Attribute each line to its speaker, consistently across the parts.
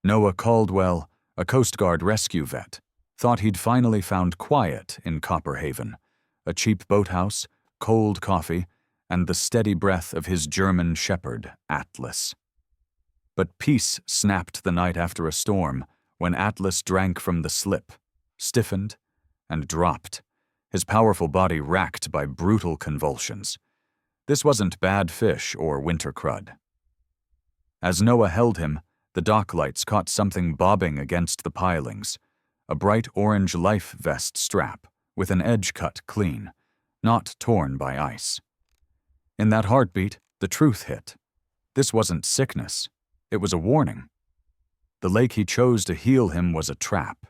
Speaker 1: Noah Caldwell, a Coast Guard rescue vet, thought he'd finally found quiet in Copperhaven, a cheap boathouse, cold coffee, and the steady breath of his German shepherd, Atlas. But peace snapped the night after a storm when Atlas drank from the slip, stiffened, and dropped, his powerful body racked by brutal convulsions. This wasn't bad fish or winter crud. As Noah held him, the dock lights caught something bobbing against the pilings, a bright orange life vest strap with an edge cut clean, not torn by ice. In that heartbeat, the truth hit. This wasn't sickness. It was a warning. The lake he chose to heal him was a trap,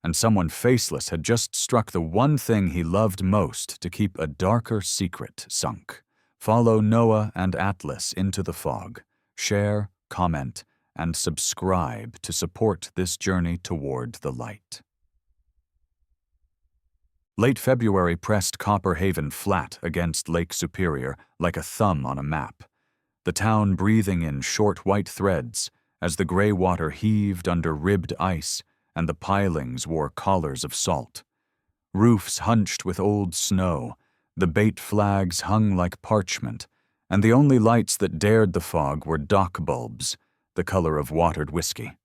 Speaker 1: and someone faceless had just struck the one thing he loved most to keep a darker secret sunk. Follow Noah and Atlas into the fog. Share, comment, and subscribe to support this journey toward the light. Late February pressed Copperhaven flat against Lake Superior like a thumb on a map, the town breathing in short white threads as the gray water heaved under ribbed ice and the pilings wore collars of salt. Roofs hunched with old snow, the bait flags hung like parchment, and the only lights that dared the fog were dock bulbs, the color of watered whiskey.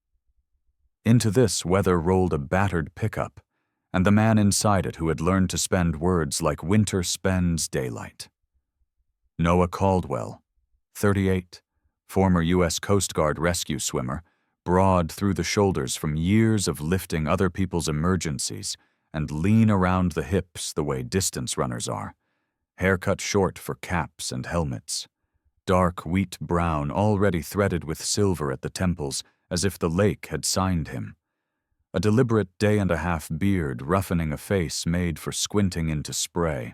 Speaker 1: Into this weather rolled a battered pickup, and the man inside it who had learned to spend words like winter spends daylight. Noah Caldwell, 38, former U.S. Coast Guard rescue swimmer, broad through the shoulders from years of lifting other people's emergencies and lean around the hips the way distance runners are, hair cut short for caps and helmets, dark wheat brown already threaded with silver at the temples as if the lake had signed him, a deliberate day-and-a-half beard roughening a face made for squinting into spray.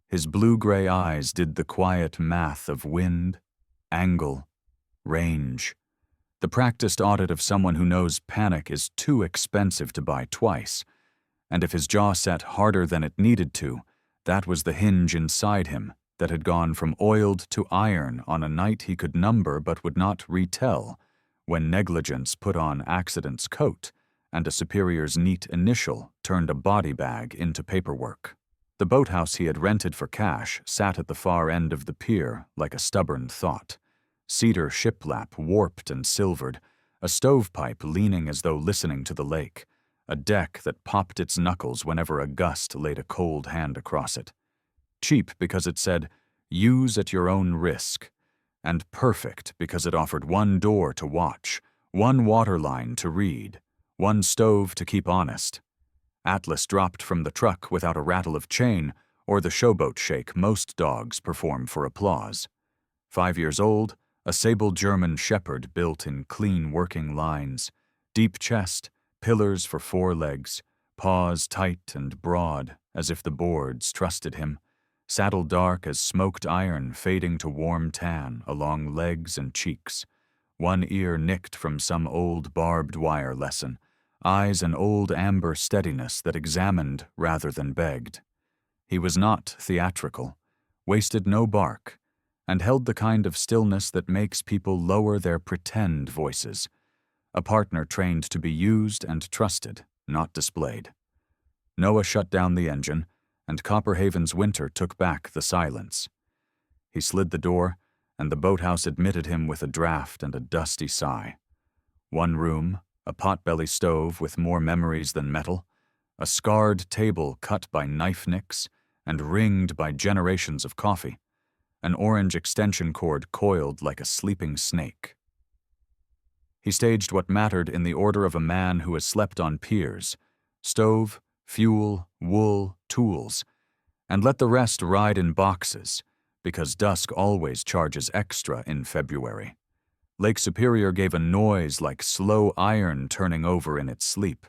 Speaker 1: His blue-gray eyes did the quiet math of wind, angle, range, the practiced audit of someone who knows panic is too expensive to buy twice, and if his jaw set harder than it needed to, that was the hinge inside him that had gone from oiled to iron on a night he could number but would not retell, when negligence put on accident's coat and a superior's neat initial turned a body bag into paperwork. The boathouse he had rented for cash sat at the far end of the pier like a stubborn thought, cedar shiplap warped and silvered, a stovepipe leaning as though listening to the lake, a deck that popped its knuckles whenever a gust laid a cold hand across it. Cheap because it said, "Use at your own risk," and perfect because it offered one door to watch, one water line to read, one stove to keep honest. Atlas dropped from the truck without a rattle of chain or the showboat shake most dogs perform for applause. 5 years old, a sable German shepherd built in clean working lines, deep chest, pillars for 4 legs, paws tight and broad as if the boards trusted him, saddle dark as smoked iron fading to warm tan along legs and cheeks, one ear nicked from some old barbed wire lesson, eyes an old amber steadiness that examined rather than begged. He was not theatrical, wasted no bark, and held the kind of stillness that makes people lower their pretend voices, a partner trained to be used and trusted, not displayed. Noah shut down the engine, and Copperhaven's winter took back the silence. He slid the door, and the boathouse admitted him with a draft and a dusty sigh. One room, a potbelly stove with more memories than metal, a scarred table cut by knife nicks and ringed by generations of coffee, an orange extension cord coiled like a sleeping snake. He staged what mattered in the order of a man who has slept on piers: stove, fuel, wool, tools, and let the rest ride in boxes, because dusk always charges extra in February. Lake Superior gave a noise like slow iron turning over in its sleep,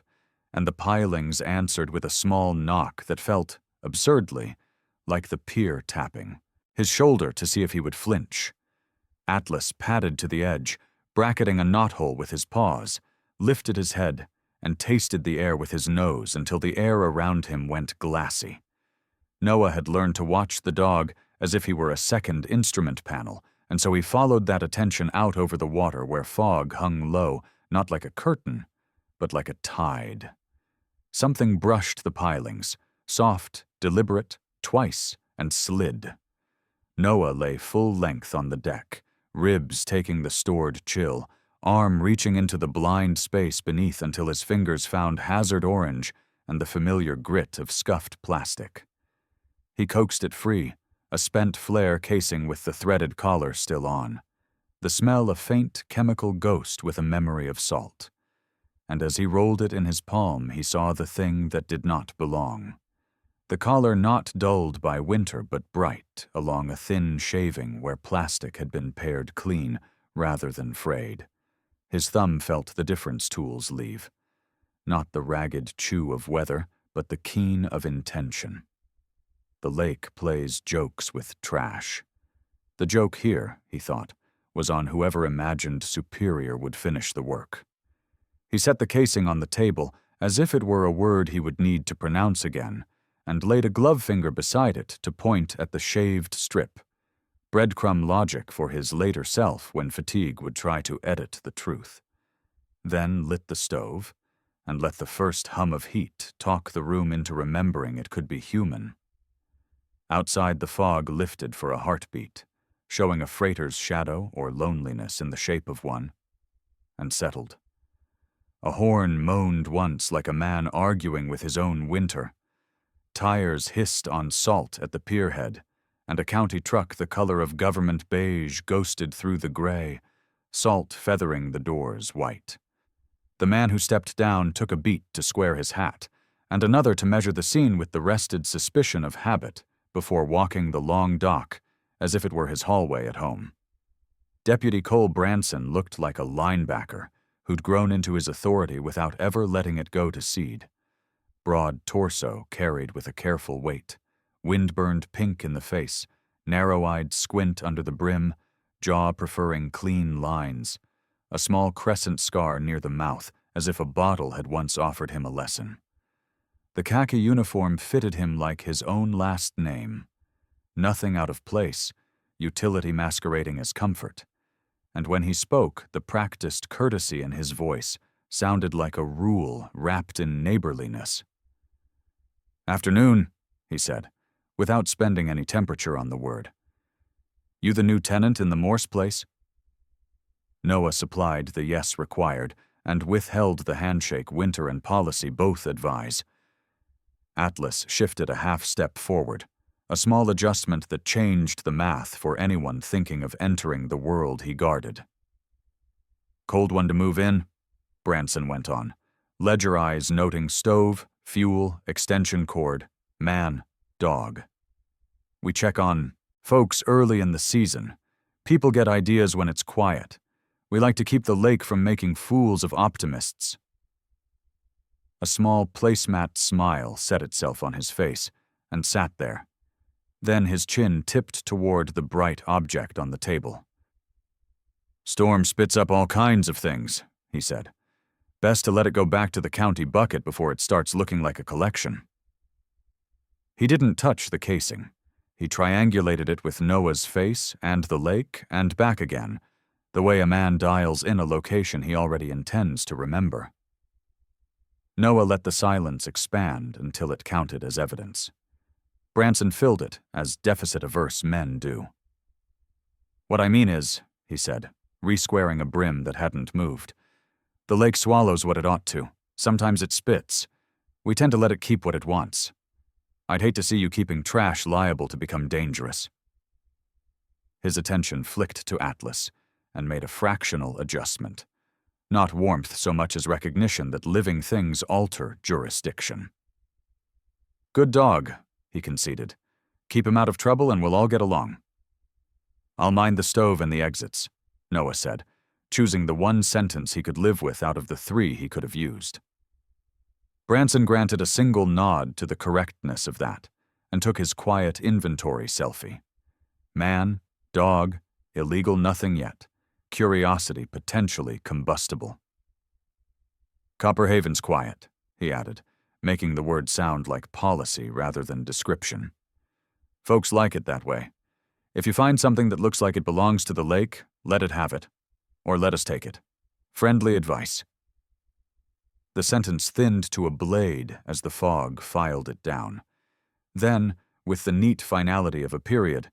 Speaker 1: and the pilings answered with a small knock that felt, absurdly, like the pier tapping, his shoulder to see if he would flinch. Atlas padded to the edge, bracketing a knothole with his paws, lifted his head, and tasted the air with his nose until the air around him went glassy. Noah had learned to watch the dog as if he were a second instrument panel, and so he followed that attention out over the water where fog hung low not like a curtain, but like a tide. Something brushed the pilings, soft, deliberate, twice, and slid. Noah lay full length on the deck, ribs taking the stored chill, arm reaching into the blind space beneath until his fingers found hazard orange and the familiar grit of scuffed plastic. He coaxed it free, a spent flare casing with the threaded collar still on. The smell a faint chemical ghost with a memory of salt. And as he rolled it in his palm, he saw the thing that did not belong. The collar not dulled by winter but bright along a thin shaving where plastic had been pared clean rather than frayed. His thumb felt the difference tools leave. Not the ragged chew of weather, but the keen of intention. The lake plays jokes with trash. The joke here, he thought, was on whoever imagined Superior would finish the work. He set the casing on the table as if it were a word he would need to pronounce again, and laid a glove finger beside it to point at the shaved strip. Breadcrumb logic for his later self when fatigue would try to edit the truth. Then lit the stove, and let the first hum of heat talk the room into remembering it could be human. Outside, the fog lifted for a heartbeat, showing a freighter's shadow or loneliness in the shape of one, and settled. A horn moaned once like a man arguing with his own winter. Tires hissed on salt at the pierhead, and a county truck the color of government beige ghosted through the gray, salt feathering the doors white. The man who stepped down took a beat to square his hat, and another to measure the scene with the rested suspicion of habit before walking the long dock as if it were his hallway at home. Deputy Cole Branson looked like a linebacker who'd grown into his authority without ever letting it go to seed. Broad torso carried with a careful weight, wind-burned pink in the face, narrow-eyed squint under the brim, jaw preferring clean lines, a small crescent scar near the mouth as if a bottle had once offered him a lesson. The khaki uniform fitted him like his own last name. Nothing out of place, utility masquerading as comfort. And when he spoke, the practiced courtesy in his voice sounded like a rule wrapped in neighborliness. "Afternoon," he said, without spending any temperature on the word. "You the new tenant in the Morse place?" Noah supplied the yes required and withheld the handshake Winter and Policy both advise. Atlas shifted a half step forward, a small adjustment that changed the math for anyone thinking of entering the world he guarded. "Cold one to move in?" Branson went on, ledger eyes noting stove, fuel, extension cord, man, dog. "We check on folks early in the season. People get ideas when it's quiet. We like to keep the lake from making fools of optimists." A small placemat smile set itself on his face and sat there. Then his chin tipped toward the bright object on the table. "Storm spits up all kinds of things," he said. "Best to let it go back to the county bucket before it starts looking like a collection." He didn't touch the casing. He triangulated it with Noah's face and the lake and back again, the way a man dials in a location he already intends to remember. Noah let the silence expand until it counted as evidence. Branson filled it, as deficit-averse men do. "What I mean is," he said, resquaring a brim that hadn't moved, "the lake swallows what it ought to. Sometimes it spits. We tend to let it keep what it wants. I'd hate to see you keeping trash liable to become dangerous." His attention flicked to Atlas and made a fractional adjustment. Not warmth so much as recognition that living things alter jurisdiction. "Good dog," he conceded. "Keep him out of trouble and we'll all get along." "I'll mind the stove and the exits," Noah said, choosing the one sentence he could live with out of the three he could have used. Branson granted a single nod to the correctness of that and took his quiet inventory selfie. Man, dog, illegal nothing yet. Curiosity potentially combustible. "Copperhaven's quiet," he added, making the word sound like policy rather than description. "Folks like it that way. If you find something that looks like it belongs to the lake, let it have it. Or let us take it. Friendly advice. The sentence thinned to a blade as the fog filed it down. Then, with the neat finality of a period,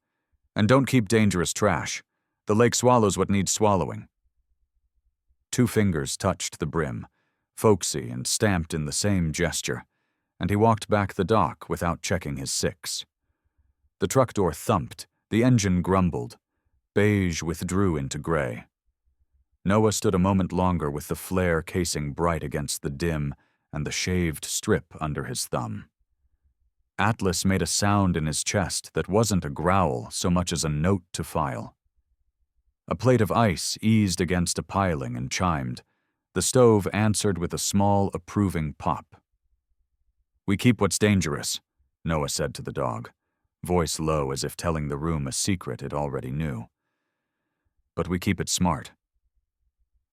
Speaker 1: and don't keep dangerous trash. The lake swallows what needs swallowing. 2 fingers touched the brim, folksy and stamped in the same gesture, and he walked back the dock without checking his 6. The truck door thumped, the engine grumbled. Beige withdrew into gray. Noah stood a moment longer with the flare casing bright against the dim and the shaved strip under his thumb. Atlas made a sound in his chest that wasn't a growl so much as a note to file. A plate of ice eased against a piling and chimed. The stove answered with a small, approving pop. "We keep what's dangerous," Noah said to the dog, voice low as if telling the room a secret it already knew. "But we keep it smart."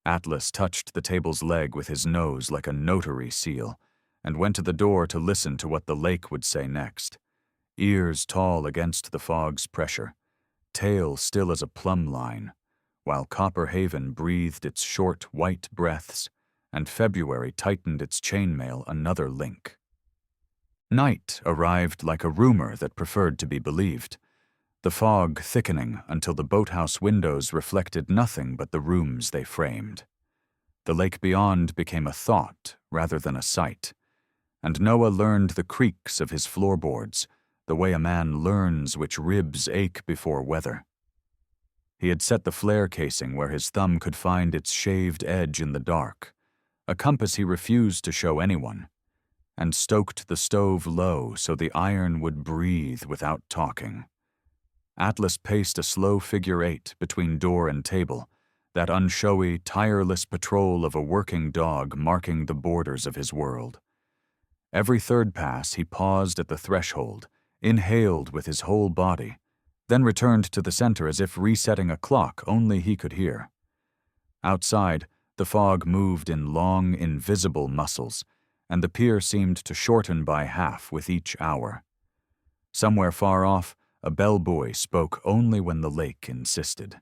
Speaker 1: Atlas touched the table's leg with his nose like a notary seal, and went to the door to listen to what the lake would say next. Ears tall against the fog's pressure, tail still as a plumb line, while Copper Haven breathed its short white breaths, and February tightened its chainmail another link. Night arrived like a rumor that preferred to be believed, the fog thickening until the boathouse windows reflected nothing but the rooms they framed. The lake beyond became a thought rather than a sight, and Noah learned the creaks of his floorboards, the way a man learns which ribs ache before weather. He had set the flare casing where his thumb could find its shaved edge in the dark, a compass he refused to show anyone, and stoked the stove low so the iron would breathe without talking. Atlas paced a slow figure 8 between door and table, that unshowy, tireless patrol of a working dog marking the borders of his world. Every third pass he paused at the threshold, inhaled with his whole body, then returned to the center as if resetting a clock only he could hear. Outside, the fog moved in long, invisible muscles, and the pier seemed to shorten by half with each hour. Somewhere far off, a bellboy spoke only when the lake insisted.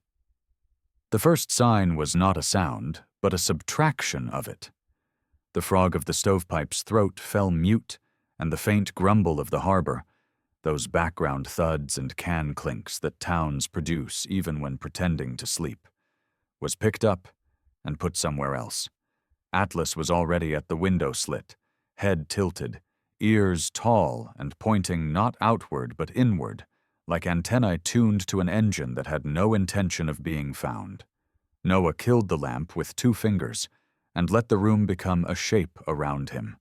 Speaker 1: The first sign was not a sound, but a subtraction of it. The frog of the stovepipe's throat fell mute, and the faint grumble of the harbor, those background thuds and can clinks that towns produce even when pretending to sleep, was picked up and put somewhere else. Atlas was already at the window slit, head tilted, ears tall and pointing not outward but inward, like antennae tuned to an engine that had no intention of being found. Noah killed the lamp with 2 fingers and let the room become a shape around him.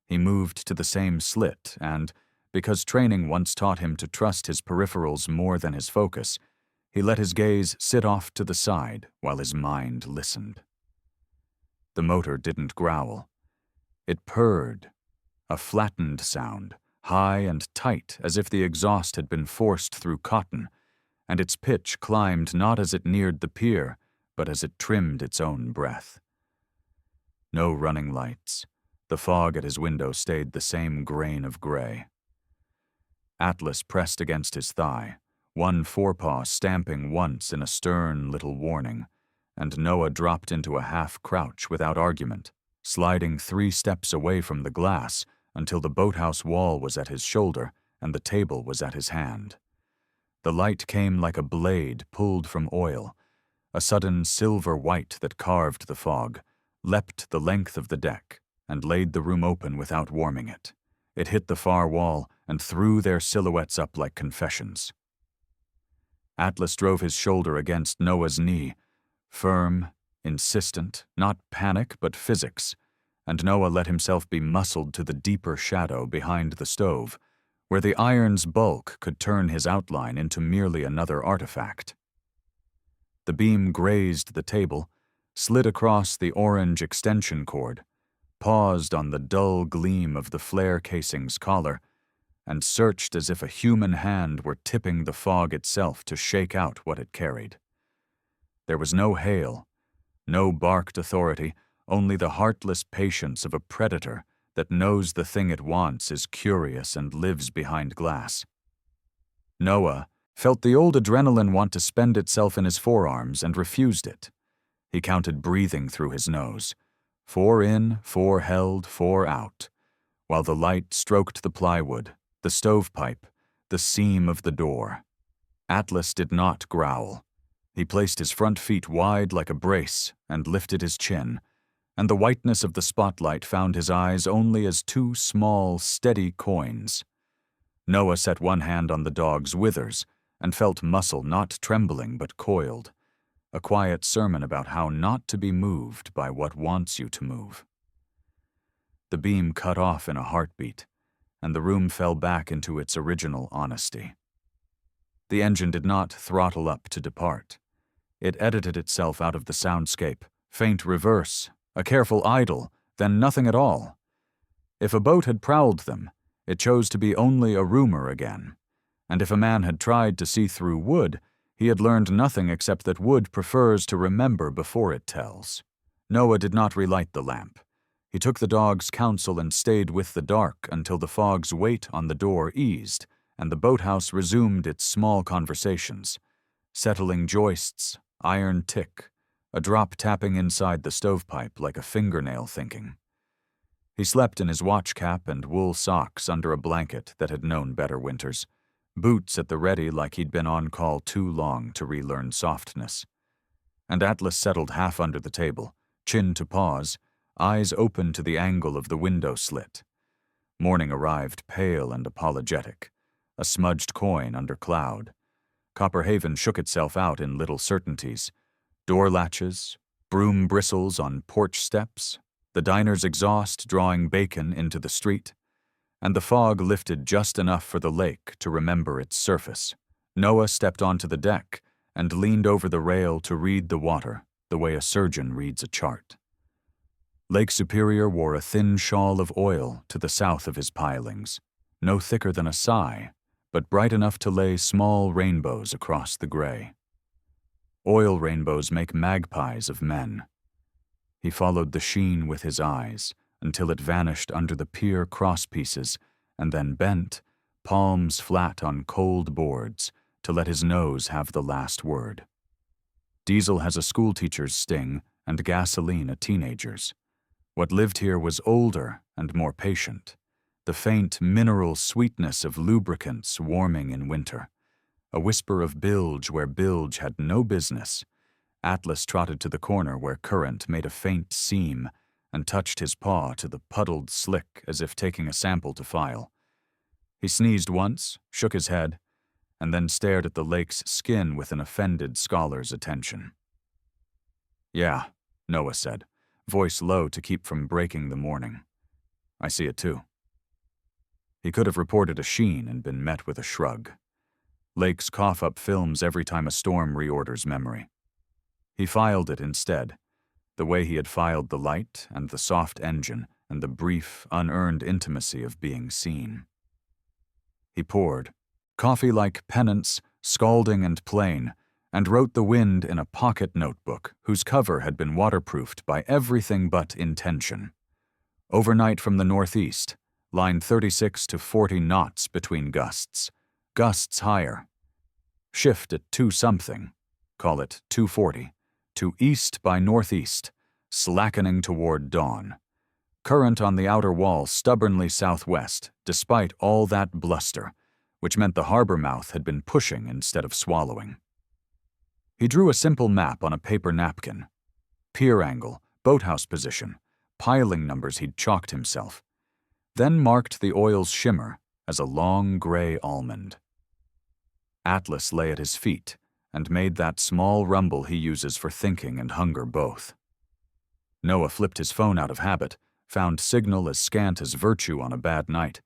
Speaker 1: He moved to the same slit and, because training once taught him to trust his peripherals more than his focus, he let his gaze sit off to the side while his mind listened. The motor didn't growl. It purred, a flattened sound, high and tight as if the exhaust had been forced through cotton, and its pitch climbed not as it neared the pier, but as it trimmed its own breath. No running lights. The fog at his window stayed the same grain of gray. Atlas pressed against his thigh, one forepaw stamping once in a stern little warning, and Noah dropped into a half-crouch without argument, sliding 3 steps away from the glass until the boathouse wall was at his shoulder and the table was at his hand. The light came like a blade pulled from oil, a sudden silver white that carved the fog, leapt the length of the deck, and laid the room open without warming it. It hit the far wall and threw their silhouettes up like confessions. Atlas drove his shoulder against Noah's knee, firm, insistent, not panic but physics, and Noah let himself be muscled to the deeper shadow behind the stove, where the iron's bulk could turn his outline into merely another artifact. The beam grazed the table, slid across the orange extension cord, paused on the dull gleam of the flare casing's collar, and searched as if a human hand were tipping the fog itself to shake out what it carried. There was no hail, no barked authority, only the heartless patience of a predator that knows the thing it wants is curious and lives behind glass. Noah felt the old adrenaline want to spend itself in his forearms and refused it. He counted breathing through his nose. 4 in, 4 held, 4 out, while the light stroked the plywood, the stovepipe, the seam of the door. Atlas did not growl. He placed his front feet wide like a brace and lifted his chin, and the whiteness of the spotlight found his eyes only as 2 small, steady coins. Noah set one hand on the dog's withers and felt muscle not trembling but coiled, a quiet sermon about how not to be moved by what wants you to move. The beam cut off in a heartbeat, and the room fell back into its original honesty. The engine did not throttle up to depart. It edited itself out of the soundscape, faint reverse, a careful idle, then nothing at all. If a boat had prowled them, it chose to be only a rumor again, and if a man had tried to see through wood, he had learned nothing except that wood prefers to remember before it tells. Noah did not relight the lamp. He took the dog's counsel and stayed with the dark until the fog's weight on the door eased and the boathouse resumed its small conversations, settling joists, iron tick, a drop tapping inside the stovepipe like a fingernail thinking. He slept in his watch cap and wool socks under a blanket that had known better winters, boots at the ready like he'd been on call too long to relearn softness. And Atlas settled half under the table, chin to paws, eyes open to the angle of the window slit. Morning arrived pale and apologetic, a smudged coin under cloud. Copperhaven shook itself out in little certainties. Door latches, broom bristles on porch steps, the diner's exhaust drawing bacon into the street, and the fog lifted just enough for the lake to remember its surface. Noah stepped onto the deck and leaned over the rail to read the water, the way a surgeon reads a chart. Lake Superior wore a thin shawl of oil to the south of his pilings, no thicker than a sigh, but bright enough to lay small rainbows across the gray. Oil rainbows make magpies of men. He followed the sheen with his eyes until it vanished under the pier crosspieces and then bent, palms flat on cold boards, to let his nose have the last word. Diesel has a schoolteacher's sting and gasoline a teenager's. What lived here was older and more patient, the faint mineral sweetness of lubricants warming in winter, a whisper of bilge where bilge had no business. Atlas trotted to the corner where current made a faint seam and touched his paw to the puddled slick as if taking a sample to file. He sneezed once, shook his head, and then stared at the lake's skin with an offended scholar's attention. "Yeah," Noah said, voice low to keep from breaking the morning. "I see it too." He could have reported a sheen and been met with a shrug. Lakes cough up films every time a storm reorders memory. He filed it instead, the way he had filed the light and the soft engine and the brief, unearned intimacy of being seen. He poured, coffee like penance, scalding and plain, and wrote the wind in a pocket notebook whose cover had been waterproofed by everything but intention. Overnight from the northeast, line 36 to 40 knots between gusts, gusts higher. Shift at 2-something, call it 240, to east by northeast, slackening toward dawn. Current on the outer wall stubbornly southwest, despite all that bluster, which meant the harbor mouth had been pushing instead of swallowing. He drew a simple map on a paper napkin. Pier angle, boathouse position, piling numbers he'd chalked himself. Then marked the oil's shimmer as a long gray almond. Atlas lay at his feet and made that small rumble he uses for thinking and hunger both. Noah flipped his phone out of habit, found signal as scant as virtue on a bad night,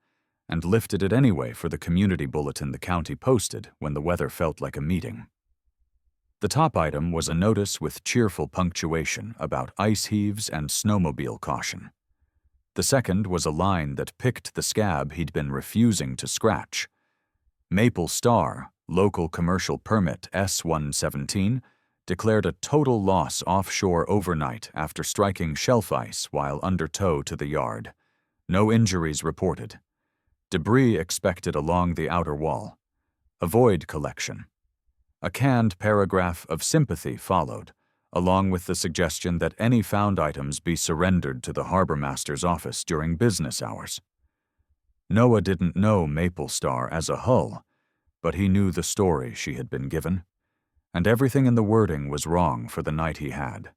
Speaker 1: and lifted it anyway for the community bulletin the county posted when the weather felt like a meeting. The top item was a notice with cheerful punctuation about ice heaves and snowmobile caution. The second was a line that picked the scab he'd been refusing to scratch. Maple Star, local commercial permit S117, declared a total loss offshore overnight after striking shelf ice while under tow to the yard. No injuries reported. Debris expected along the outer wall. Avoid collection. A canned paragraph of sympathy followed, along with the suggestion that any found items be surrendered to the harbor master's office during business hours. Noah didn't know Maple Star as a hull, but he knew the story she had been given, and everything in the wording was wrong for the night he had.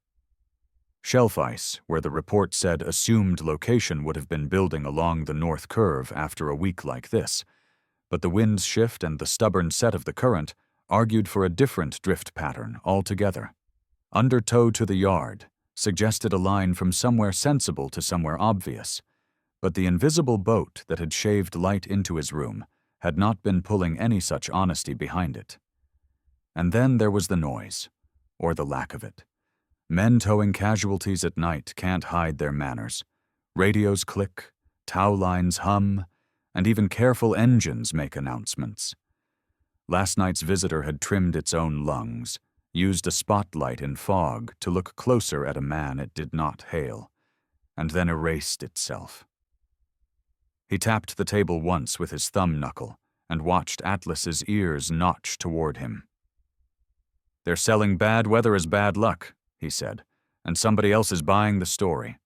Speaker 1: Shelf ice, where the report said assumed location would have been building along the North Curve after a week like this, but the wind's shift and the stubborn set of the current argued for a different drift pattern altogether. Undertow to the yard suggested a line from somewhere sensible to somewhere obvious, but the invisible boat that had shaved light into his room had not been pulling any such honesty behind it. And then there was the noise, or the lack of it. Men towing casualties at night can't hide their manners. Radios click, tow lines hum, and even careful engines make announcements. Last night's visitor had trimmed its own lungs, used a spotlight in fog to look closer at a man it did not hail, and then erased itself. He tapped the table once with his thumb knuckle and watched Atlas's ears notch toward him. "They're selling bad weather as bad luck," he said, "and somebody else is buying the story."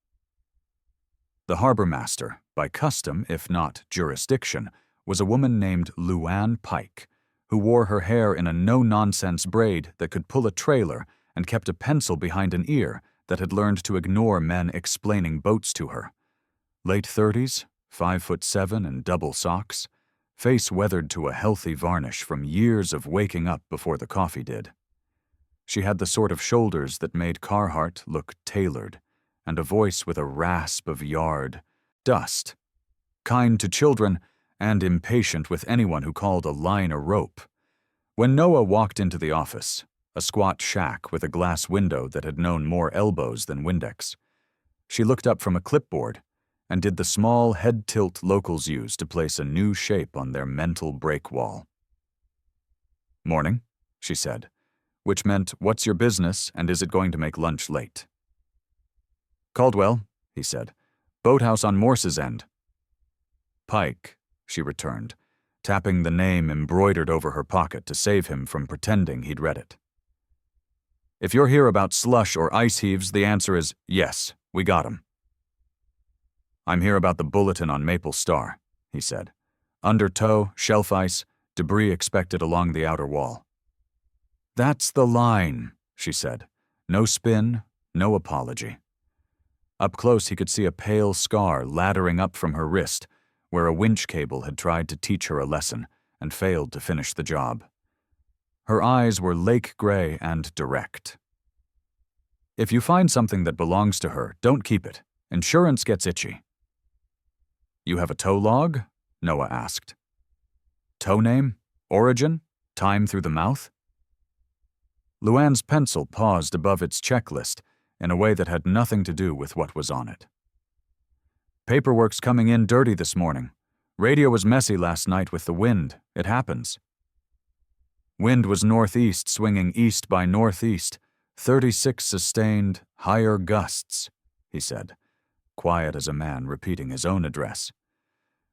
Speaker 1: The harbor master, by custom if not jurisdiction, was a woman named Luann Pike, who wore her hair in a no-nonsense braid that could pull a trailer and kept a pencil behind an ear that had learned to ignore men explaining boats to her. Late 30s, 5'7" and double socks, face weathered to a healthy varnish from years of waking up before the coffee did. She had the sort of shoulders that made Carhart look tailored, and a voice with a rasp of yard dust, kind to children and impatient with anyone who called a line a rope. When Noah walked into the office, a squat shack with a glass window that had known more elbows than Windex, she looked up from a clipboard and did the small head tilt locals use to place a new shape on their mental break wall. "Morning," she said, which meant, "What's your business, and is it going to make lunch late?" "Caldwell," he said. "Boathouse on Morse's End." "Pike," she returned, tapping the name embroidered over her pocket to save him from pretending he'd read it. "If you're here about slush or ice heaves, the answer is yes, we got 'em." "I'm here about the bulletin on Maple Star," he said. "Undertow, shelf ice, debris expected along the outer wall." "That's the line," she said. No spin, no apology. Up close he could see a pale scar laddering up from her wrist, where a winch cable had tried to teach her a lesson and failed to finish the job. Her eyes were lake gray and direct. "If you find something that belongs to her, don't keep it. Insurance gets itchy." "You have a tow log?" Noah asked. "Tow name? Origin? Time through the mouth?" Luann's pencil paused above its checklist in a way that had nothing to do with what was on it. "Paperwork's coming in dirty this morning. Radio was messy last night with the wind. It happens." Wind was northeast swinging east by northeast, 36 sustained, higher gusts, he said, quiet as a man repeating his own address.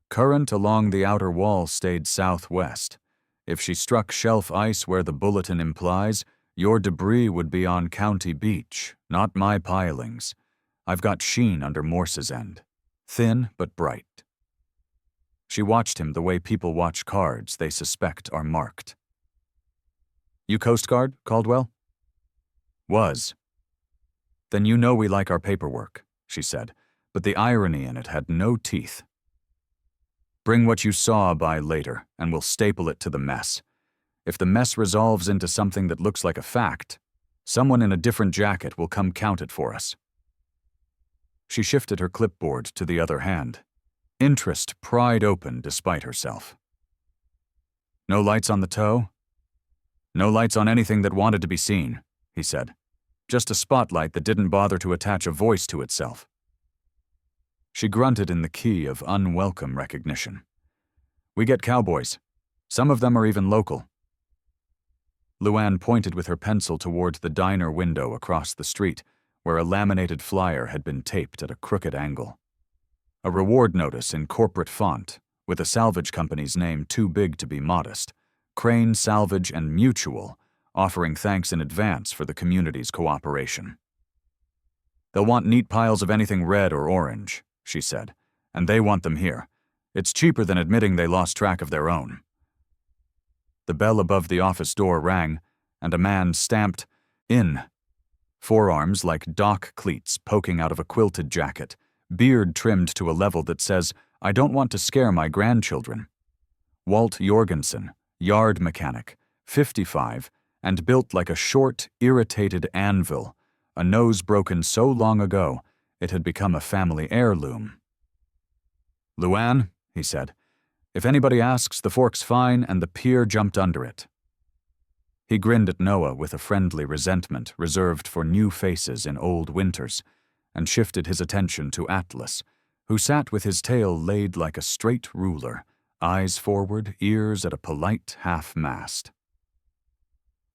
Speaker 1: Current along the outer wall stayed southwest. If she struck shelf ice where the bulletin implies, your debris would be on County Beach, not my pilings. I've got sheen under Morse's End. Thin but bright. She watched him the way people watch cards they suspect are marked. "You Coast Guard, Caldwell?" "Was." "Then you know we like our paperwork," she said, but the irony in it had no teeth. "Bring what you saw by later, and we'll staple it to the mess. If the mess resolves into something that looks like a fact, someone in a different jacket will come count it for us." She shifted her clipboard to the other hand, interest pried open despite herself. "No lights on the tow?" "No lights on anything that wanted to be seen," he said. "Just a spotlight that didn't bother to attach a voice to itself." She grunted in the key of unwelcome recognition. "We get cowboys. Some of them are even local." Luann pointed with her pencil toward the diner window across the street, where a laminated flyer had been taped at a crooked angle. A reward notice in corporate font, with a salvage company's name too big to be modest, Crane Salvage and Mutual, offering thanks in advance for the community's cooperation. "They'll want neat piles of anything red or orange," she said, "and they want them here. It's cheaper than admitting they lost track of their own." The bell above the office door rang, and a man stamped, "In," forearms like dock cleats poking out of a quilted jacket, beard trimmed to a level that says, "I don't want to scare my grandchildren." Walt Jorgensen, yard mechanic, 55, and built like a short, irritated anvil, a nose broken so long ago it had become a family heirloom. "Luann," he said, "if anybody asks, the fork's fine and the pier jumped under it." He grinned at Noah with a friendly resentment reserved for new faces in old winters, and shifted his attention to Atlas, who sat with his tail laid like a straight ruler, eyes forward, ears at a polite half-mast.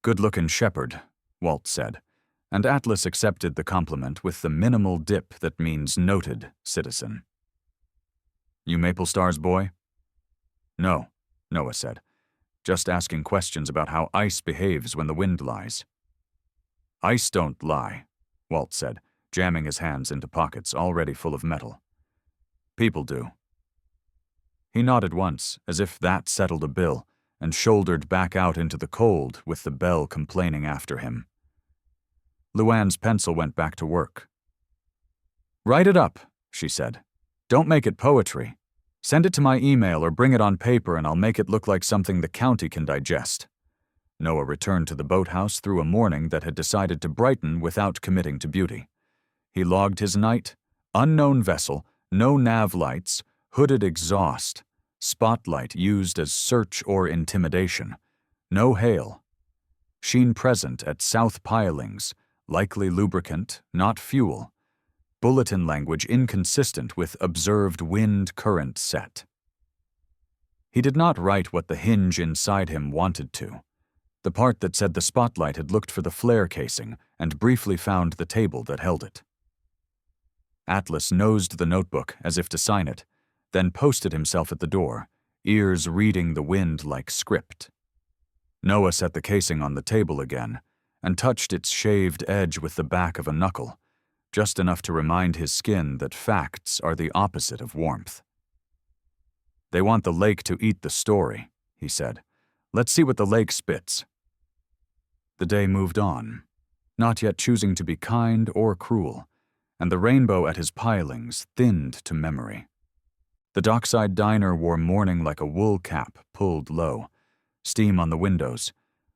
Speaker 1: "Good-looking shepherd," Walt said, and Atlas accepted the compliment with the minimal dip that means noted citizen. "You Maple Stars boy?" "No," Noah said, "just asking questions about how ice behaves when the wind lies." "Ice don't lie," Walt said, jamming his hands into pockets already full of metal. "People do." He nodded once, as if that settled a bill, and shouldered back out into the cold with the bell complaining after him. Luann's pencil went back to work. "Write it up," she said. "Don't make it poetry. Send it to my email or bring it on paper and I'll make it look like something the county can digest." Noah returned to the boathouse through a morning that had decided to brighten without committing to beauty. He logged his night: unknown vessel, no nav lights, hooded exhaust, spotlight used as search or intimidation, no hail. Sheen present at South Pilings, likely lubricant, not fuel. Bulletin language inconsistent with observed wind current set. He did not write what the hinge inside him wanted to. The part that said the spotlight had looked for the flare casing and briefly found the table that held it. Atlas nosed the notebook as if to sign it, then posted himself at the door, ears reading the wind like script. Noah set the casing on the table again and touched its shaved edge with the back of a knuckle, just enough to remind his skin that facts are the opposite of warmth. "They want the lake to eat the story," he said. "Let's see what the lake spits." The day moved on, not yet choosing to be kind or cruel, and the rainbow at his pilings thinned to memory. The dockside diner wore mourning like a wool cap pulled low, steam on the windows,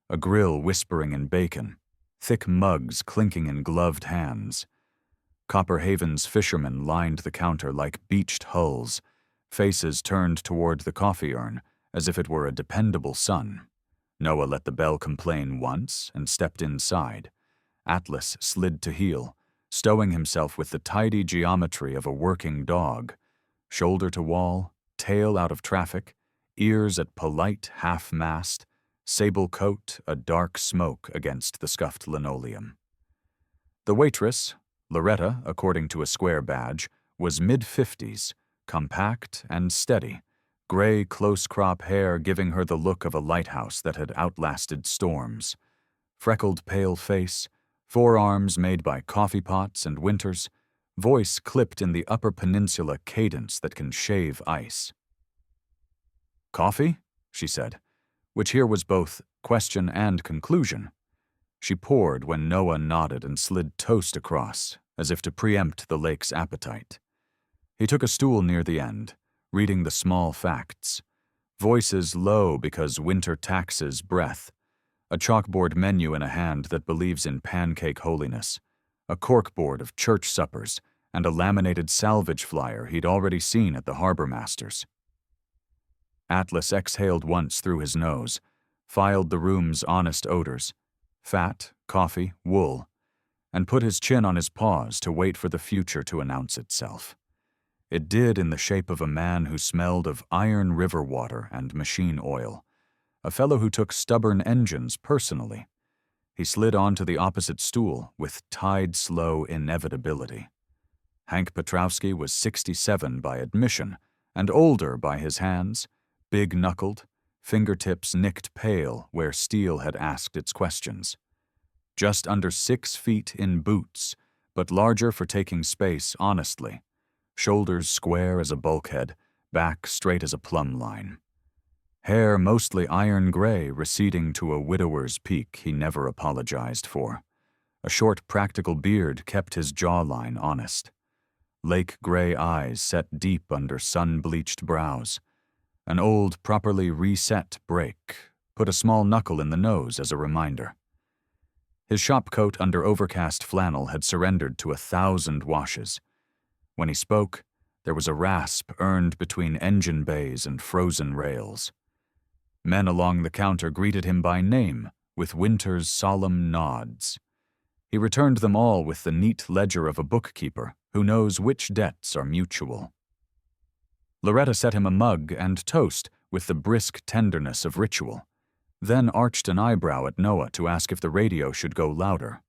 Speaker 1: a grill whispering in bacon, thick mugs clinking in gloved hands. Copper Haven's fishermen lined the counter like beached hulls, faces turned toward the coffee urn as if it were a dependable sun. Noah let the bell complain once and stepped inside. Atlas slid to heel, stowing himself with the tidy geometry of a working dog, shoulder to wall, tail out of traffic, ears at polite half-mast, sable coat a dark smoke against the scuffed linoleum. The waitress, Loretta, according to a square badge, was mid-50s, compact and steady, gray close-crop hair giving her the look of a lighthouse that had outlasted storms. Freckled pale face, forearms made by coffee pots and winters, voice clipped in the Upper Peninsula cadence that can shave ice. "Coffee?" she said, which here was both question and conclusion. She poured when Noah nodded and slid toast across, as if to preempt the lake's appetite. He took a stool near the end, reading the small facts. Voices low because winter taxes breath. A chalkboard menu in a hand that believes in pancake holiness. A corkboard of church suppers, and a laminated salvage flyer he'd already seen at the harbor master's. Atlas exhaled once through his nose, filed the room's honest odors, fat, coffee, wool, and put his chin on his paws to wait for the future to announce itself. It did in the shape of a man who smelled of iron river water and machine oil, a fellow who took stubborn engines personally. He slid onto the opposite stool with tide-slow inevitability. Hank Petrowski was 67 by admission and older by his hands, big-knuckled, fingertips nicked pale where steel had asked its questions. Just under 6 feet in boots, but larger for taking space honestly. Shoulders square as a bulkhead, back straight as a plumb line. Hair mostly iron gray receding to a widower's peak he never apologized for. A short practical beard kept his jawline honest. Lake gray eyes set deep under sun-bleached brows. An old, properly reset break put a small knuckle in the nose as a reminder. His shop coat under overcast flannel had surrendered to 1,000 washes. When he spoke, there was a rasp earned between engine bays and frozen rails. Men along the counter greeted him by name, with Winter's solemn nods. He returned them all with the neat ledger of a bookkeeper who knows which debts are mutual. Loretta set him a mug and toast with the brisk tenderness of ritual, then arched an eyebrow at Noah to ask if the radio should go louder.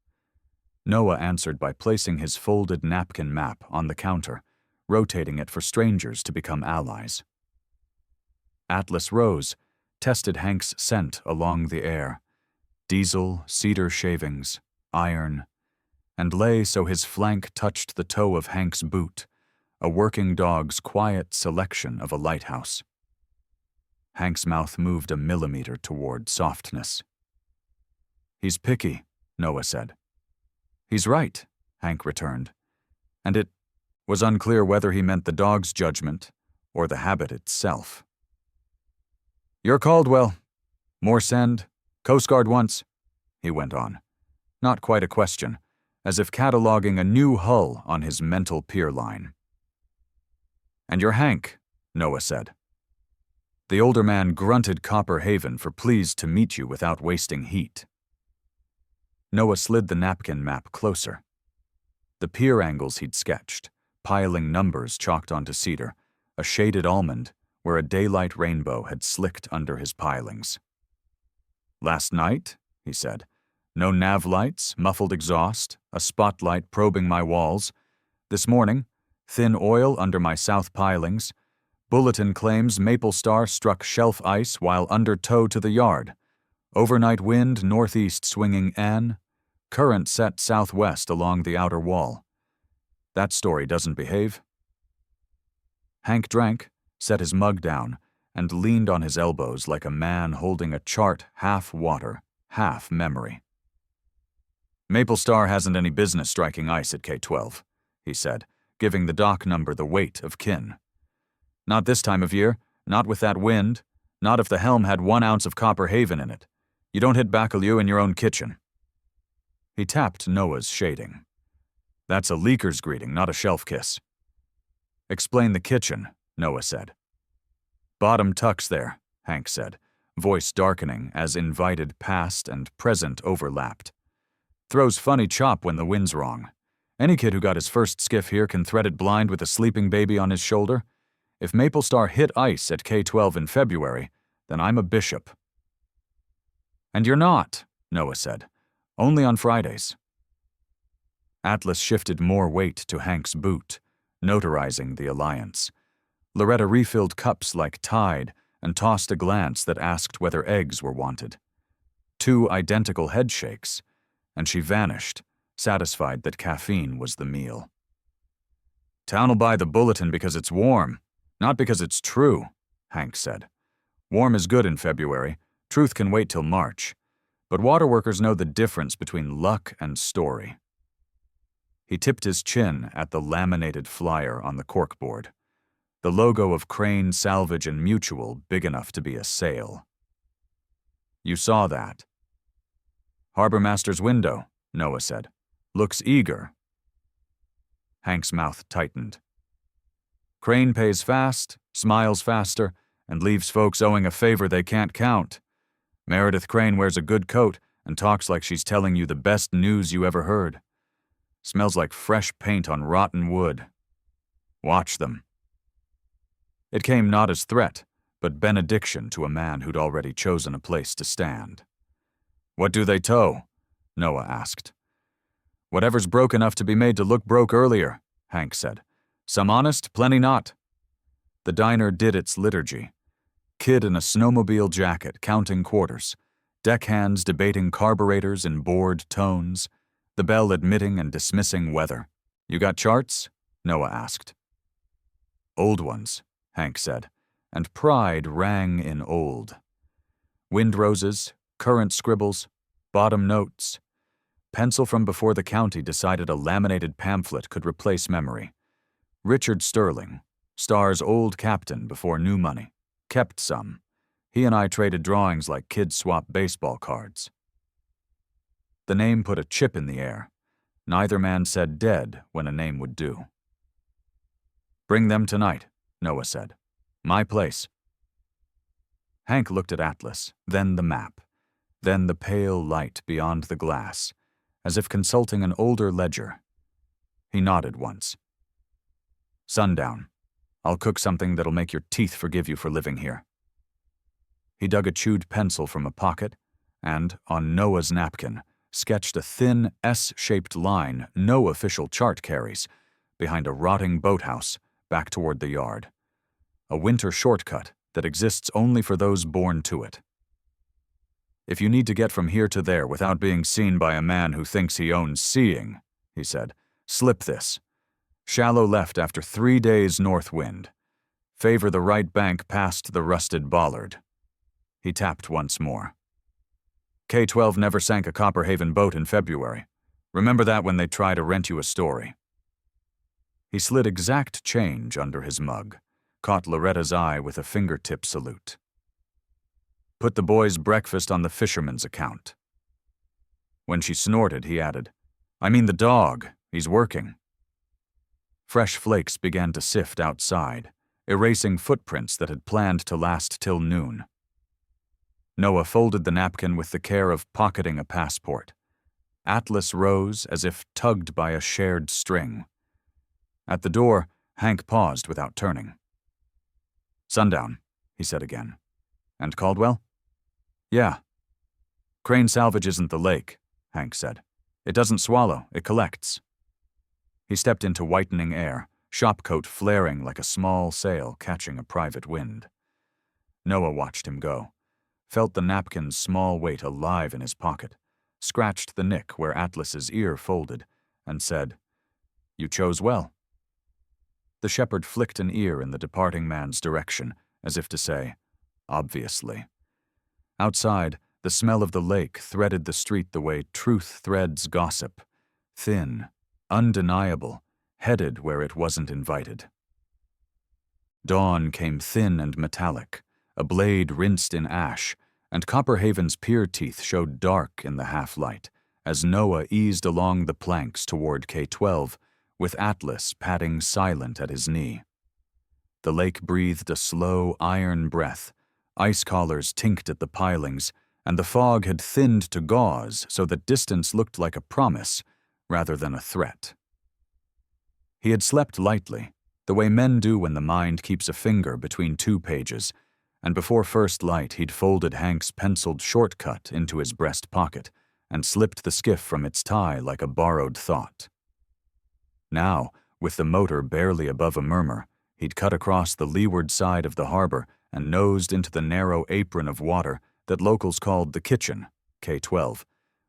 Speaker 1: Noah answered by placing his folded napkin map on the counter, rotating it for strangers to become allies. Atlas rose, tested Hank's scent along the air. Diesel, cedar shavings, iron, and lay so his flank touched the toe of Hank's boot, a working dog's quiet selection of a lighthouse. Hank's mouth moved a millimeter toward softness. "He's picky," Noah said. "He's right," Hank returned, and it was unclear whether he meant the dog's judgment or the habit itself. "You're Caldwell. More send. Coast Guard once," he went on. Not quite a question, as if cataloging a new hull on his mental pier line. "And you're Hank," Noah said. The older man grunted Copper Haven for pleased to meet you without wasting heat. Noah slid the napkin map closer. The pier angles he'd sketched, piling numbers chalked onto cedar, a shaded almond where a daylight rainbow had slicked under his pilings. "Last night," he said, "no nav lights, muffled exhaust, a spotlight probing my walls. This morning, thin oil under my south pilings. Bulletin claims Maple Star struck shelf ice while under tow to the yard. Overnight wind northeast swinging N. Current set southwest along the outer wall. That story doesn't behave." Hank drank, set his mug down, and leaned on his elbows like a man holding a chart half water, half memory. "Maple Star hasn't any business striking ice at K-12, he said, giving the dock number the weight of kin. "Not this time of year, not with that wind, not if the helm had 1 ounce of Copper Haven in it. You don't hit Bacalhau in your own kitchen." He tapped Noah's shading. "That's a leaker's greeting, not a shelf kiss." "Explain the kitchen," Noah said. "Bottom tucks there," Hank said, voice darkening as invited past and present overlapped. "Throws funny chop when the wind's wrong. Any kid who got his first skiff here can thread it blind with a sleeping baby on his shoulder. If Maple Star hit ice at K-12 in February, then I'm a bishop." "And you're not," Noah said. "Only on Fridays." Atlas shifted more weight to Hank's boot, notarizing the alliance. Loretta refilled cups like Tide and tossed a glance that asked whether eggs were wanted. 2 identical headshakes, and she vanished, satisfied that caffeine was the meal. "Town'll buy the bulletin because it's warm, not because it's true," Hank said. "Warm is good in February. Truth can wait till March. But waterworkers know the difference between luck and story." He tipped his chin at the laminated flyer on the corkboard, the logo of Crane Salvage and Mutual big enough to be a sale. "You saw that." "Harbormaster's window," Noah said. "Looks eager." Hank's mouth tightened. "Crane pays fast, smiles faster, and leaves folks owing a favor they can't count. Meredith Crane wears a good coat and talks like she's telling you the best news you ever heard. Smells like fresh paint on rotten wood. Watch them." It came not as threat, but benediction to a man who'd already chosen a place to stand. "What do they tow?" Noah asked. "Whatever's broke enough to be made to look broke earlier," Hank said. "Some honest, plenty not." The diner did its liturgy. Kid in a snowmobile jacket counting quarters, deckhands debating carburetors in bored tones, the bell admitting and dismissing weather. "You got charts?" Noah asked. "Old ones," Hank said, and pride rang in old. Wind roses, current scribbles, bottom notes. Pencil from before the county decided a laminated pamphlet could replace memory. Richard Sterling, Star's old captain before new money, kept some. He and I traded drawings like kids swap baseball cards. The name put a chip in the air. Neither man said dead when a name would do. "Bring them tonight," Noah said. "My place." Hank looked at Atlas, then the map, then the pale light beyond the glass, as if consulting an older ledger. He nodded once. "Sundown. I'll cook something that'll make your teeth forgive you for living here." He dug a chewed pencil from a pocket and, on Noah's napkin, sketched a thin S-shaped line no official chart carries behind a rotting boathouse back toward the yard. A winter shortcut that exists only for those born to it. "If you need to get from here to there without being seen by a man who thinks he owns seeing," he said, "slip this. Shallow left after 3 days north wind. Favor the right bank past the rusted bollard." He tapped once more. "K-12 never sank a Copperhaven boat in February. Remember that when they try to rent you a story." He slid exact change under his mug, caught Loretta's eye with a fingertip salute. "Put the boys' breakfast on the fisherman's account." When she snorted, he added, "I mean the dog. He's working." Fresh flakes began to sift outside, erasing footprints that had planned to last till noon. Noah folded the napkin with the care of pocketing a passport. Atlas rose as if tugged by a shared string. At the door, Hank paused without turning. "Sundown," he said again. "And Caldwell?" "Yeah." "Crane Salvage isn't the lake," Hank said. "It doesn't swallow, it collects." He stepped into whitening air, shopcoat flaring like a small sail catching a private wind. Noah watched him go, felt the napkin's small weight alive in his pocket, scratched the nick where Atlas's ear folded, and said, "You chose well." The shepherd flicked an ear in the departing man's direction, as if to say, "Obviously." Outside, the smell of the lake threaded the street the way truth threads gossip, thin, undeniable, headed where it wasn't invited. Dawn came thin and metallic, a blade rinsed in ash, and Copperhaven's pier teeth showed dark in the half-light as Noah eased along the planks toward K-12, with Atlas padding silent at his knee. The lake breathed a slow, iron breath, ice collars tinked at the pilings, and the fog had thinned to gauze so that distance looked like a promise rather than a threat. He had slept lightly, the way men do when the mind keeps a finger between 2 pages, and before first light he'd folded Hank's penciled shortcut into his breast pocket and slipped the skiff from its tie like a borrowed thought. Now, with the motor barely above a murmur, he'd cut across the leeward side of the harbor and nosed into the narrow apron of water that locals called the kitchen, K-12,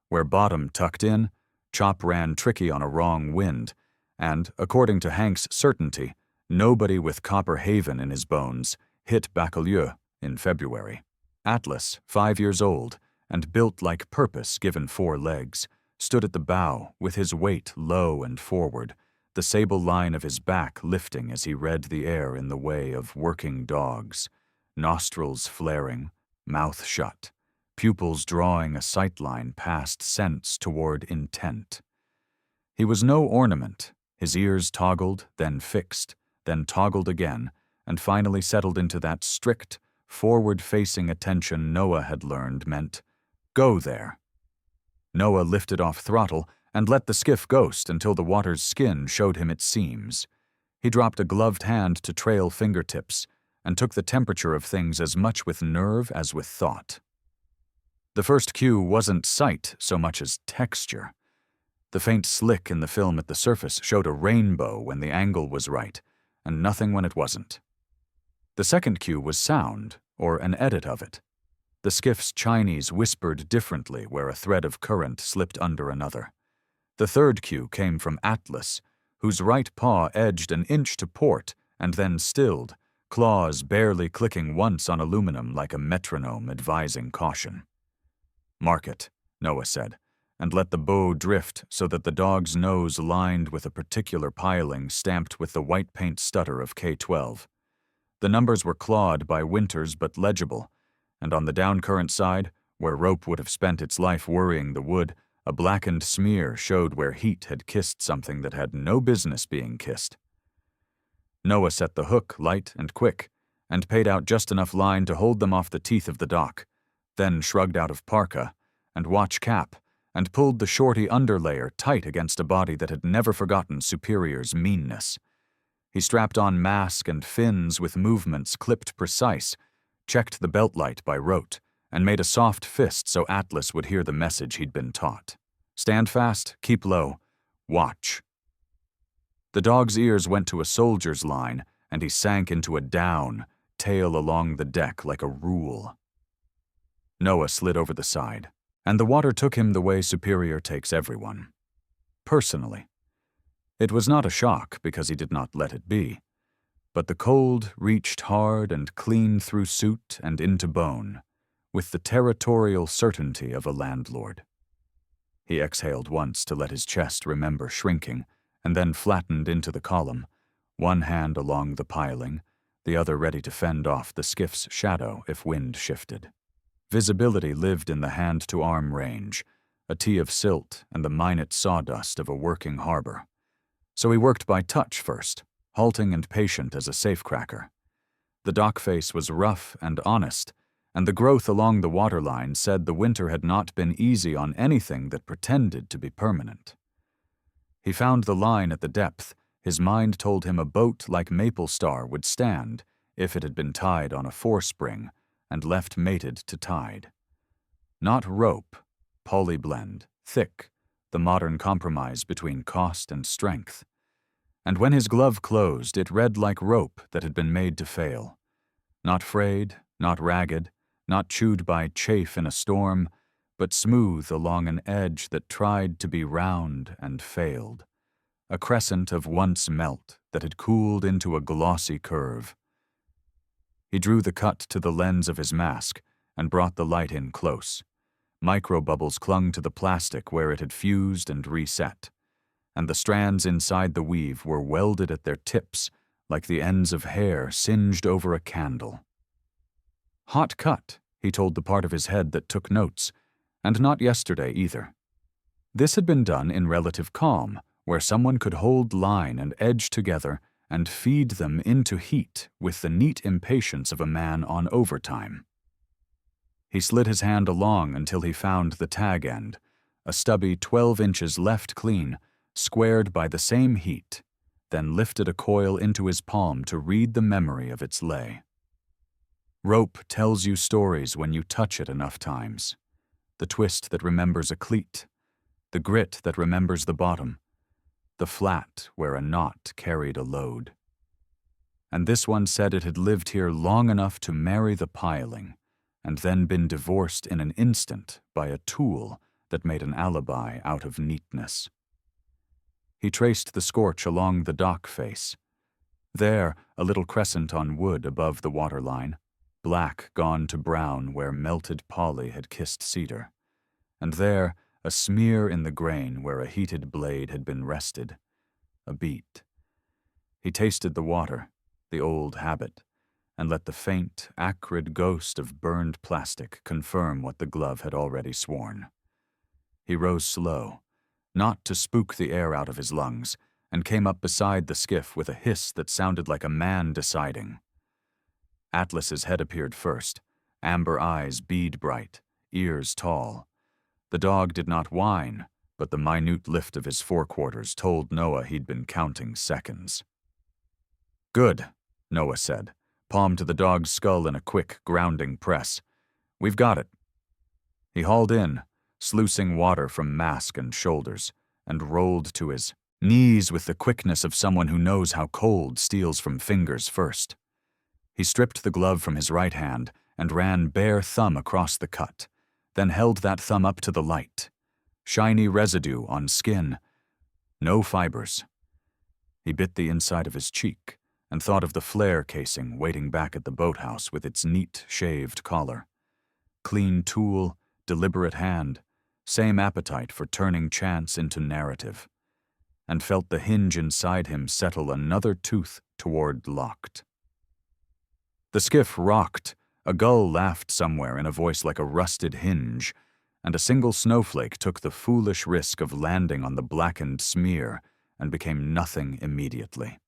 Speaker 1: where bottom tucked in, chop ran tricky on a wrong wind, and, according to Hank's certainty, nobody with Copperhaven in his bones hit Baccalieu in February. Atlas, 5 years old, and built like purpose given 4 legs, stood at the bow with his weight low and forward, the sable line of his back lifting as he read the air in the way of working dogs, nostrils flaring, mouth shut, pupils drawing a sightline past sense toward intent. He was no ornament. His ears toggled, then fixed, then toggled again, and finally settled into that strict, forward-facing attention Noah had learned meant, "Go there." Noah lifted off throttle and let the skiff ghost until the water's skin showed him its seams. He dropped a gloved hand to trail fingertips and took the temperature of things as much with nerve as with thought. The first cue wasn't sight so much as texture. The faint slick in the film at the surface showed a rainbow when the angle was right, and nothing when it wasn't. The second cue was sound, or an edit of it. The skiff's Chinese whispered differently where a thread of current slipped under another. The third cue came from Atlas, whose right paw edged an inch to port and then stilled, claws barely clicking once on aluminum like a metronome advising caution. "Mark it," Noah said, and let the bow drift so that the dog's nose lined with a particular piling stamped with the white paint stutter of K-12. The numbers were clawed by Winters but legible, and on the downcurrent side, where rope would have spent its life worrying the wood, a blackened smear showed where heat had kissed something that had no business being kissed. Noah set the hook light and quick, and paid out just enough line to hold them off the teeth of the dock, then shrugged out of parka and watch cap, and pulled the shorty underlayer tight against a body that had never forgotten Superior's meanness. He strapped on mask and fins with movements clipped precise, checked the belt light by rote, and made a soft fist so Atlas would hear the message he'd been taught. Stand fast, keep low, watch. The dog's ears went to a soldier's line, and he sank into a down, tail along the deck like a rule. Noah slid over the side, and the water took him the way Superior takes everyone. Personally. It was not a shock because he did not let it be, but the cold reached hard and clean through suit and into bone, with the territorial certainty of a landlord. He exhaled once to let his chest remember shrinking, and then flattened into the column, one hand along the piling, the other ready to fend off the skiff's shadow if wind shifted. Visibility lived in the hand-to-arm range, a tee of silt and the minute sawdust of a working harbor. So he worked by touch first, halting and patient as a safecracker. The dock face was rough and honest, and the growth along the waterline said the winter had not been easy on anything that pretended to be permanent. He found the line at the depth. His mind told him a boat like Maple Star would stand if it had been tied on a forespring and left mated to tide. Not rope, polyblend, thick, the modern compromise between cost and strength. And when his glove closed, it read like rope that had been made to fail. Not frayed, not ragged, not chewed by chafe in a storm, but smooth along an edge that tried to be round and failed. A crescent of once melt that had cooled into a glossy curve. He drew the cut to the lens of his mask and brought the light in close. Microbubbles clung to the plastic where it had fused and reset, and the strands inside the weave were welded at their tips like the ends of hair singed over a candle. Hot cut, he told the part of his head that took notes, and not yesterday either. This had been done in relative calm, where someone could hold line and edge together and feed them into heat with the neat impatience of a man on overtime. He slid his hand along until he found the tag end, a stubby 12 inches left clean, squared by the same heat, then lifted a coil into his palm to read the memory of its lay. Rope tells you stories when you touch it enough times. The twist that remembers a cleat, the grit that remembers the bottom, the flat where a knot carried a load. And this one said it had lived here long enough to marry the piling, and then been divorced in an instant by a tool that made an alibi out of neatness. He traced the scorch along the dock face. There, a little crescent on wood above the waterline, black gone to brown where melted poly had kissed cedar, and there, a smear in the grain where a heated blade had been rested, a beat. He tasted the water, the old habit, and let the faint, acrid ghost of burned plastic confirm what the glove had already sworn. He rose slow, not to spook the air out of his lungs, and came up beside the skiff with a hiss that sounded like a man deciding. Atlas's head appeared first, amber eyes bead-bright, ears tall. The dog did not whine, but the minute lift of his forequarters told Noah he'd been counting seconds. "Good," Noah said, palm to the dog's skull in a quick, grounding press. "We've got it." He hauled in, sluicing water from mask and shoulders, and rolled to his knees with the quickness of someone who knows how cold steals from fingers first. He stripped the glove from his right hand and ran bare thumb across the cut, then held that thumb up to the light. Shiny residue on skin. No fibers. He bit the inside of his cheek and thought of the flare casing waiting back at the boathouse with its neat, shaved collar. Clean tool, deliberate hand, same appetite for turning chance into narrative, and felt the hinge inside him settle another tooth toward locked. The skiff rocked, a gull laughed somewhere in a voice like a rusted hinge, and a single snowflake took the foolish risk of landing on the blackened smear and became nothing immediately.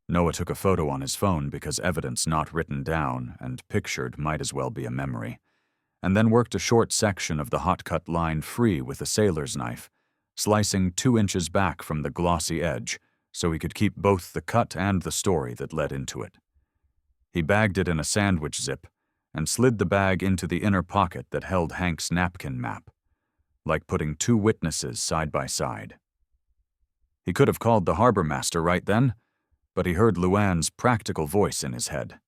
Speaker 1: Noah took a photo on his phone because evidence not written down and pictured might as well be a memory, and then worked a short section of the hot-cut line free with a sailor's knife, slicing 2 inches back from the glossy edge so he could keep both the cut and the story that led into it. He bagged it in a sandwich zip and slid the bag into the inner pocket that held Hank's napkin map, like putting 2 witnesses side by side. He could have called the harbor master right then, but he heard Luann's practical voice in his head.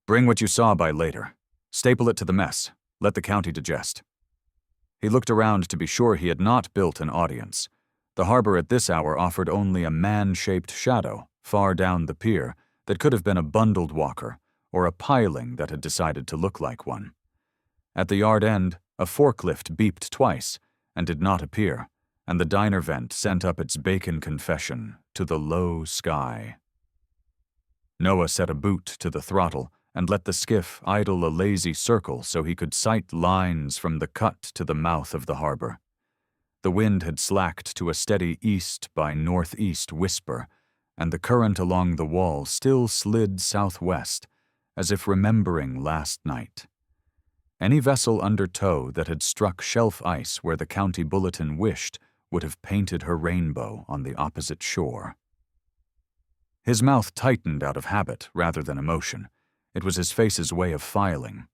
Speaker 1: "Bring what you saw by later. Staple it to the mess. Let the county digest." He looked around to be sure he had not built an audience. The harbor at this hour offered only a man-shaped shadow far down the pier that could have been a bundled walker or a piling that had decided to look like one. At the yard end, a forklift beeped twice and did not appear, and the diner vent sent up its bacon confession to the low sky. Noah set a boot to the throttle and let the skiff idle a lazy circle so he could sight lines from the cut to the mouth of the harbor. The wind had slacked to a steady east by northeast whisper, and the current along the wall still slid southwest, as if remembering last night. Any vessel under tow that had struck shelf ice where the county bulletin wished would have painted her rainbow on the opposite shore. His mouth tightened out of habit rather than emotion. It was his face's way of filing.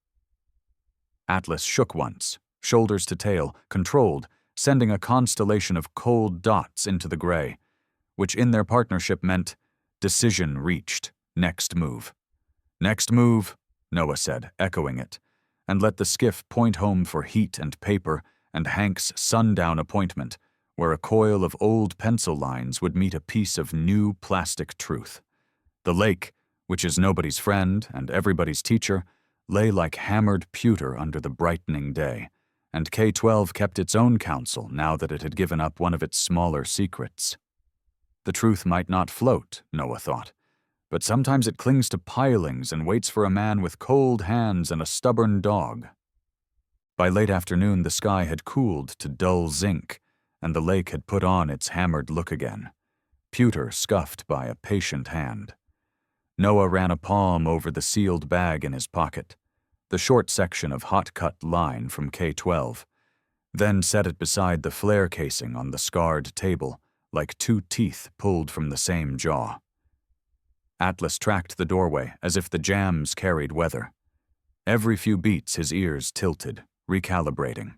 Speaker 1: Atlas shook once, shoulders to tail, controlled, sending a constellation of cold dots into the gray, which in their partnership meant decision reached, next move. "Next move," Noah said, echoing it, and let the skiff point home for heat and paper and Hank's sundown appointment, where a coil of old pencil lines would meet a piece of new plastic truth. The lake, which is nobody's friend and everybody's teacher, lay like hammered pewter under the brightening day, and K-12 kept its own counsel now that it had given up one of its smaller secrets. The truth might not float, Noah thought, but sometimes it clings to pilings and waits for a man with cold hands and a stubborn dog. By late afternoon, the sky had cooled to dull zinc, and the lake had put on its hammered look again, pewter scuffed by a patient hand. Noah ran a palm over the sealed bag in his pocket, the short section of hot-cut line from K-12, then set it beside the flare casing on the scarred table, like 2 teeth pulled from the same jaw. Atlas tracked the doorway as if the jams carried weather. Every few beats his ears tilted, recalibrating.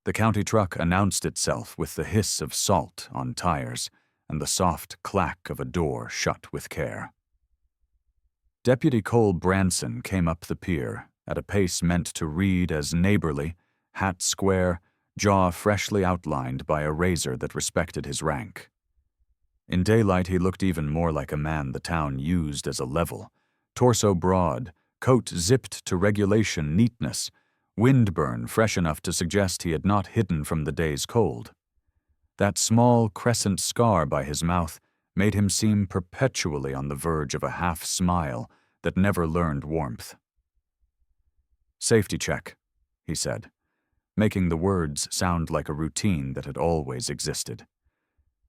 Speaker 1: The county truck announced itself with the hiss of salt on tires and the soft clack of a door shut with care. Deputy Cole Branson came up the pier at a pace meant to read as neighborly, hat square, jaw freshly outlined by a razor that respected his rank. In daylight he looked even more like a man the town used as a level, torso broad, coat zipped to regulation neatness, windburn fresh enough to suggest he had not hidden from the day's cold. That small crescent scar by his mouth made him seem perpetually on the verge of a half-smile that never learned warmth. "Safety check," he said, making the words sound like a routine that had always existed.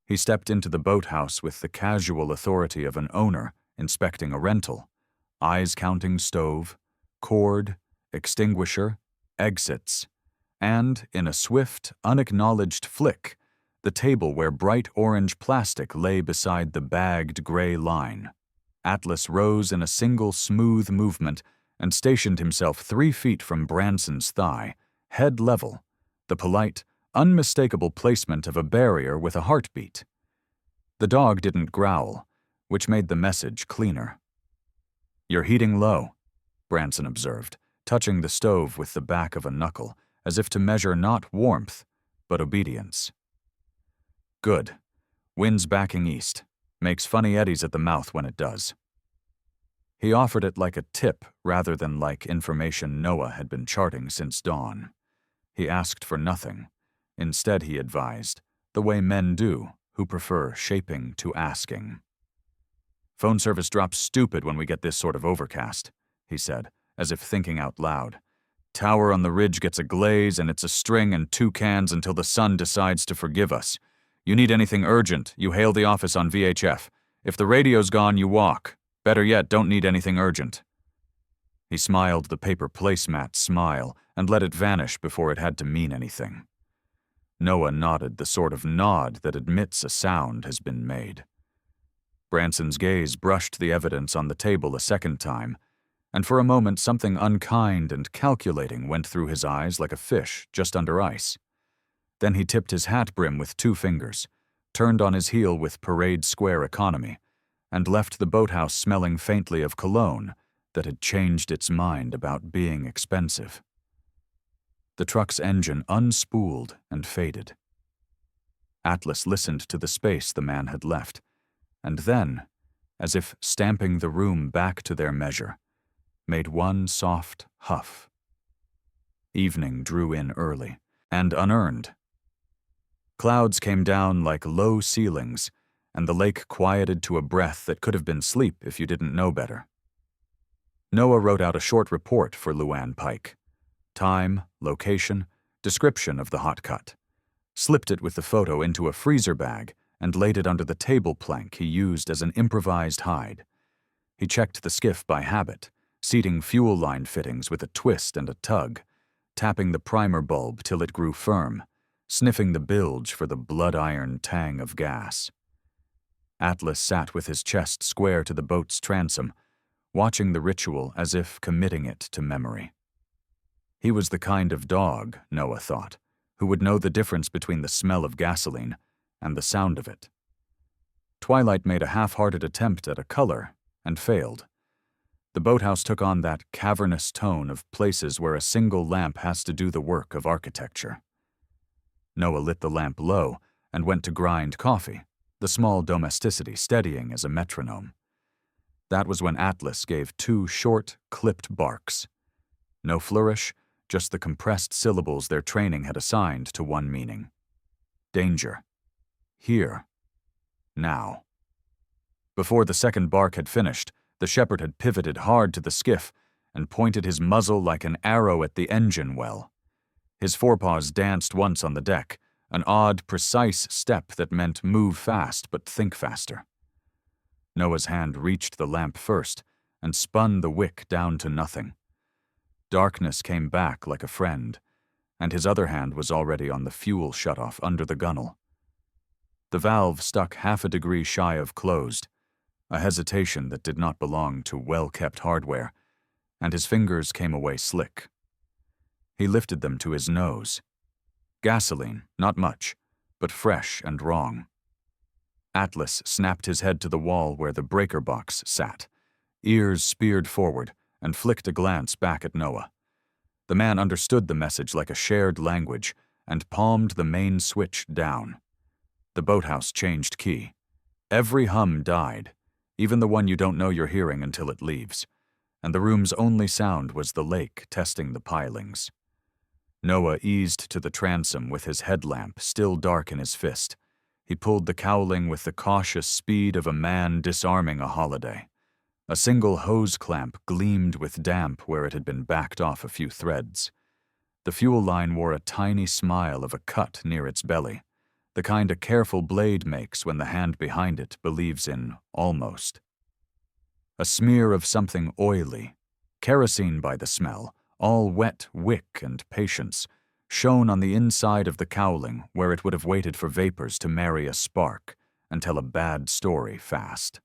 Speaker 1: He stepped into the boathouse with the casual authority of an owner inspecting a rental, eyes counting stove, cord, extinguisher, exits, and, in a swift, unacknowledged flick, the table where bright orange plastic lay beside the bagged gray line. Atlas rose in a single smooth movement and stationed himself 3 feet from Branson's thigh, head level, the polite, unmistakable placement of a barrier with a heartbeat. The dog didn't growl, which made the message cleaner. "You're heating low." Branson observed, touching the stove with the back of a knuckle, as if to measure not warmth, but obedience. Good. Wind's backing east. Makes funny eddies at the mouth when it does. He offered it like a tip rather than like information Noah had been charting since dawn. He asked for nothing. Instead, he advised, the way men do, who prefer shaping to asking. Phone service drops stupid when we get this sort of overcast, he said, as if thinking out loud. Tower on the ridge gets a glaze and it's a string and 2 cans until the sun decides to forgive us. You need anything urgent, you hail the office on VHF. If the radio's gone, you walk. Better yet, don't need anything urgent. He smiled the paper placemat smile and let it vanish before it had to mean anything. Noah nodded the sort of nod that admits a sound has been made. Branson's gaze brushed the evidence on the table a second time, and for a moment something unkind and calculating went through his eyes like a fish just under ice. Then he tipped his hat brim with 2 fingers, turned on his heel with Parade Square economy, and left the boathouse smelling faintly of cologne that had changed its mind about being expensive. The truck's engine unspooled and faded. Atlas listened to the space the man had left, and then, as if stamping the room back to their measure, made one soft huff. Evening drew in early, and unearned. Clouds came down like low ceilings, and the lake quieted to a breath that could have been sleep if you didn't know better. Noah wrote out a short report for Luann Pike. Time, location, description of the hot cut. Slipped it with the photo into a freezer bag and laid it under the table plank he used as an improvised hide. He checked the skiff by habit, seating fuel line fittings with a twist and a tug, tapping the primer bulb till it grew firm, sniffing the bilge for the blood-iron tang of gas. Atlas sat with his chest square to the boat's transom, watching the ritual as if committing it to memory. He was the kind of dog, Noah thought, who would know the difference between the smell of gasoline and the sound of it. Twilight made a half-hearted attempt at a color and failed. The boathouse took on that cavernous tone of places where a single lamp has to do the work of architecture. Noah lit the lamp low and went to grind coffee, the small domesticity steadying as a metronome. That was when Atlas gave 2 short, clipped barks. No flourish, just the compressed syllables their training had assigned to one meaning. Danger. Here. Now. Before the second bark had finished, the shepherd had pivoted hard to the skiff and pointed his muzzle like an arrow at the engine well. His forepaws danced once on the deck, an odd, precise step that meant move fast but think faster. Noah's hand reached the lamp first and spun the wick down to nothing. Darkness came back like a friend, and his other hand was already on the fuel shutoff under the gunnel. The valve stuck half a degree shy of closed, a hesitation that did not belong to well-kept hardware, and his fingers came away slick. He lifted them to his nose. Gasoline, not much, but fresh and wrong. Atlas snapped his head to the wall where the breaker box sat, ears speared forward, and flicked a glance back at Noah. The man understood the message like a shared language and palmed the main switch down. The boathouse changed key. Every hum died, even the one you don't know you're hearing until it leaves, and the room's only sound was the lake testing the pilings. Noah eased to the transom with his headlamp still dark in his fist. He pulled the cowling with the cautious speed of a man disarming a holiday. A single hose clamp gleamed with damp where it had been backed off a few threads. The fuel line wore a tiny smile of a cut near its belly, the kind a careful blade makes when the hand behind it believes in almost. A smear of something oily, kerosene by the smell, all wet wick and patience, shone on the inside of the cowling where it would have waited for vapors to marry a spark and tell a bad story fast.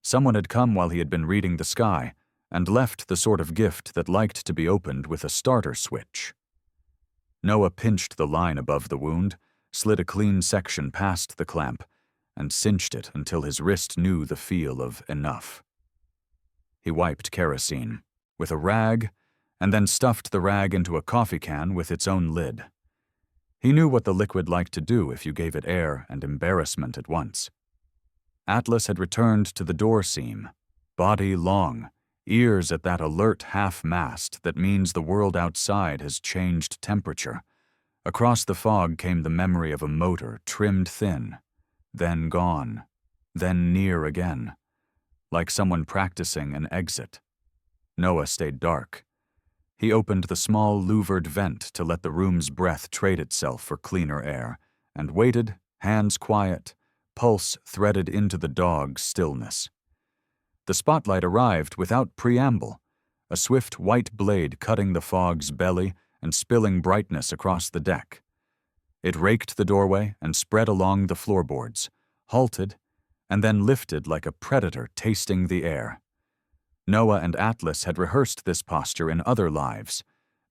Speaker 1: Someone had come while he had been reading the sky and left the sort of gift that liked to be opened with a starter switch. Noah pinched the line above the wound, slid a clean section past the clamp, and cinched it until his wrist knew the feel of enough. He wiped kerosene, with a rag, and then stuffed the rag into a coffee can with its own lid. He knew what the liquid liked to do if you gave it air and embarrassment at once. Atlas had returned to the door seam, body long, ears at that alert half-mast that means the world outside has changed temperature. Across the fog came the memory of a motor trimmed thin, then gone, then near again, like someone practicing an exit. Noah stayed dark. He opened the small louvered vent to let the room's breath trade itself for cleaner air, and waited, hands quiet, pulse threaded into the dog's stillness. The spotlight arrived without preamble, a swift white blade cutting the fog's belly and spilling brightness across the deck. It raked the doorway and spread along the floorboards, halted, and then lifted like a predator tasting the air. Noah and Atlas had rehearsed this posture in other lives,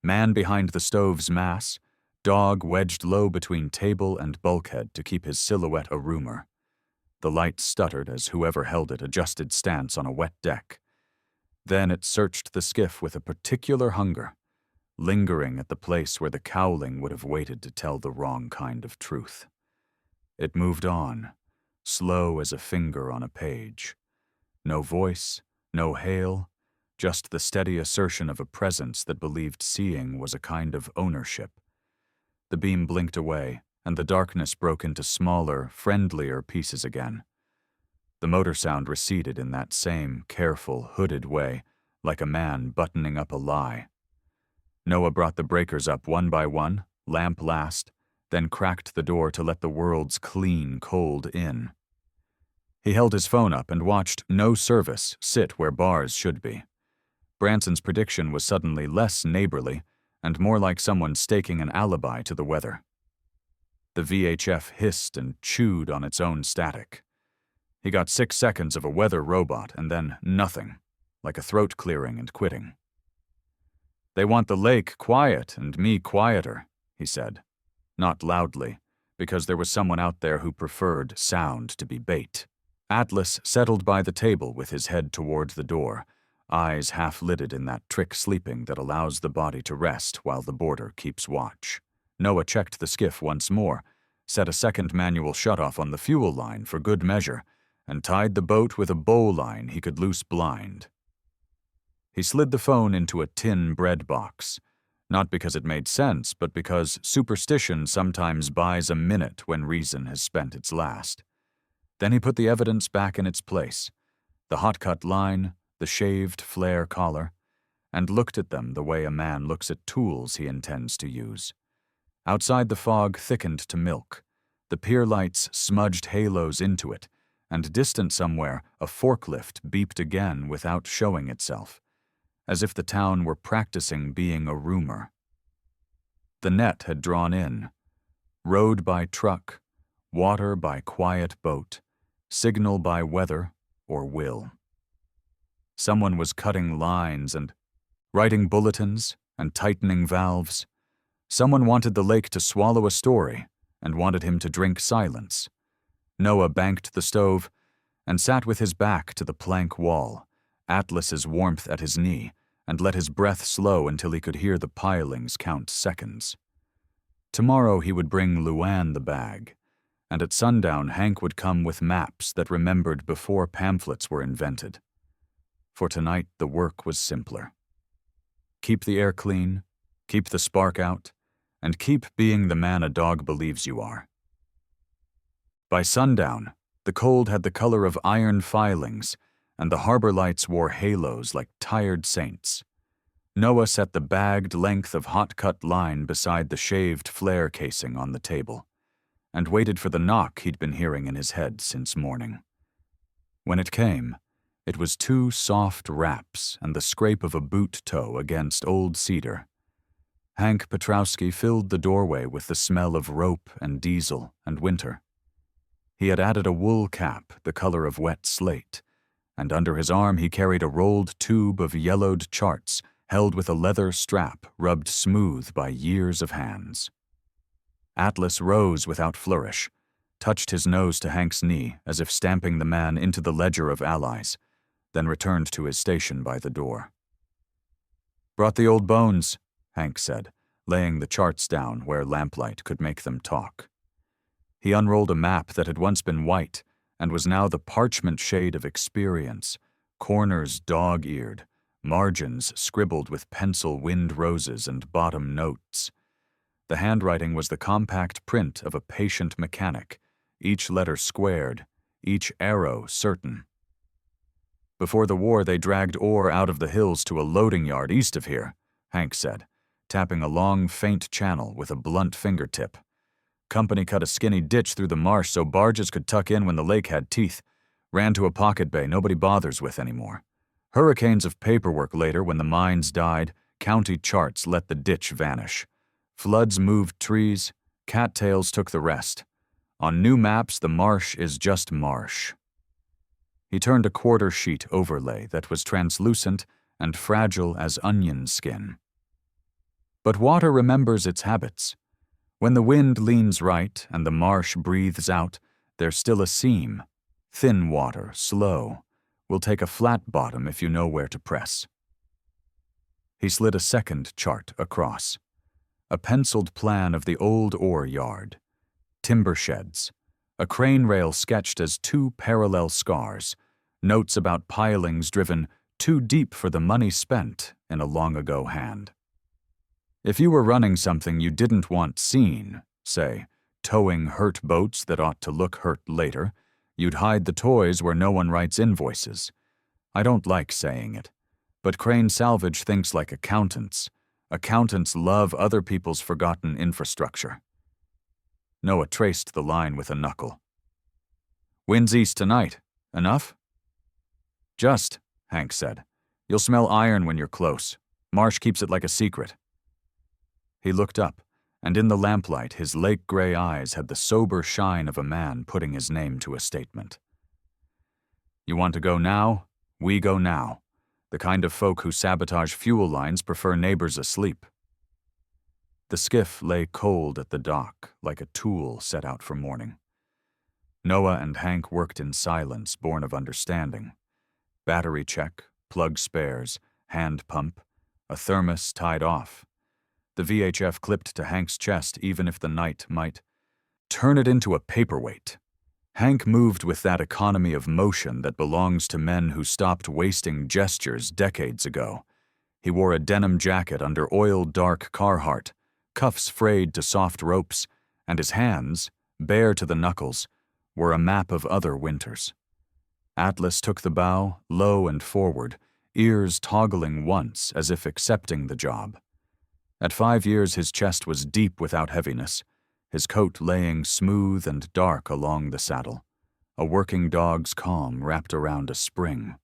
Speaker 1: man behind the stove's mass, dog wedged low between table and bulkhead to keep his silhouette a rumor. The light stuttered as whoever held it adjusted stance on a wet deck. Then it searched the skiff with a particular hunger, lingering at the place where the cowling would have waited to tell the wrong kind of truth. It moved on, slow as a finger on a page. No voice, no hail, just the steady assertion of a presence that believed seeing was a kind of ownership. The beam blinked away, and the darkness broke into smaller, friendlier pieces again. The motor sound receded in that same careful, hooded way, like a man buttoning up a lie. Noah brought the breakers up one by one, lamp last, then cracked the door to let the world's clean cold in. He held his phone up and watched no service sit where bars should be. Branson's prediction was suddenly less neighborly and more like someone staking an alibi to the weather. The VHF hissed and chewed on its own static. He got 6 seconds of a weather robot and then nothing, like a throat clearing and quitting. "They want the lake quiet and me quieter," he said. Not loudly, because there was someone out there who preferred sound to be bait. Atlas settled by the table with his head toward the door, eyes half-lidded in that trick sleeping that allows the body to rest while the boarder keeps watch. Noah checked the skiff once more, set a second manual shutoff on the fuel line for good measure, and tied the boat with a bowline he could loose blind. He slid the phone into a tin bread box, not because it made sense, but because superstition sometimes buys a minute when reason has spent its last. Then he put the evidence back in its place, the hot-cut line, the shaved flare collar, and looked at them the way a man looks at tools he intends to use. Outside the fog thickened to milk, the pier lights smudged halos into it, and distant somewhere a forklift beeped again without showing itself, as if the town were practicing being a rumor. The net had drawn in, road by truck, water by quiet boat, signal by weather or will. Someone was cutting lines and writing bulletins and tightening valves. Someone wanted the lake to swallow a story and wanted him to drink silence. Noah banked the stove and sat with his back to the plank wall, Atlas's warmth at his knee, and let his breath slow until he could hear the pilings count seconds. Tomorrow he would bring Luann the bag, and at sundown Hank would come with maps that remembered before pamphlets were invented. For tonight the work was simpler. Keep the air clean, keep the spark out, and keep being the man a dog believes you are. By sundown, the cold had the color of iron filings, and the harbor lights wore halos like tired saints. Noah set the bagged length of hot-cut line beside the shaved flare casing on the table, and waited for the knock he'd been hearing in his head since morning. When it came, it was 2 soft raps and the scrape of a boot toe against old cedar. Hank Petrowski filled the doorway with the smell of rope and diesel and winter. He had added a wool cap the color of wet slate, and under his arm he carried a rolled tube of yellowed charts held with a leather strap rubbed smooth by years of hands. Atlas rose without flourish, touched his nose to Hank's knee as if stamping the man into the ledger of allies, then returned to his station by the door. Brought the old bones, Hank said, laying the charts down where lamplight could make them talk. He unrolled a map that had once been white and was now the parchment shade of experience, corners dog-eared, margins scribbled with pencil wind roses and bottom notes. The handwriting was the compact print of a patient mechanic, each letter squared, each arrow certain. Before the war, they dragged ore out of the hills to a loading yard east of here, Hank said, tapping a long, faint channel with a blunt fingertip. Company cut a skinny ditch through the marsh so barges could tuck in when the lake had teeth. Ran to a pocket bay nobody bothers with anymore. Hurricanes of paperwork later when the mines died, county charts let the ditch vanish. Floods moved trees, cattails took the rest. On new maps, the marsh is just marsh. He turned a quarter-sheet overlay that was translucent and fragile as onion skin. But water remembers its habits. When the wind leans right and the marsh breathes out, there's still a seam. Thin water, slow, will take a flat bottom if you know where to press. He slid a second chart across. A penciled plan of the old ore yard. Timber sheds. A crane rail sketched as two parallel scars. Notes about pilings driven too deep for the money spent in a long-ago hand. If you were running something you didn't want seen, say, towing hurt boats that ought to look hurt later, you'd hide the toys where no one writes invoices. I don't like saying it, but Crane Salvage thinks like accountants. Accountants love other people's forgotten infrastructure. Noah traced the line with a knuckle. Winds east tonight. Enough? Just, Hank said. You'll smell iron when you're close. Marsh keeps it like a secret. He looked up, and in the lamplight his lake-gray eyes had the sober shine of a man putting his name to a statement. You want to go now? We go now. The kind of folk who sabotage fuel lines prefer neighbors asleep. The skiff lay cold at the dock, like a tool set out for morning. Noah and Hank worked in silence born of understanding. Battery check, plug spares, hand pump, a thermos tied off. The VHF clipped to Hank's chest even if the night might turn it into a paperweight. Hank moved with that economy of motion that belongs to men who stopped wasting gestures decades ago. He wore a denim jacket under oil-dark Carhartt, cuffs frayed to soft ropes, and his hands, bare to the knuckles, were a map of other winters. Atlas took the bow, low and forward, ears toggling once as if accepting the job. At 5 years his chest was deep without heaviness, his coat laying smooth and dark along the saddle, a working dog's calm wrapped around a spring.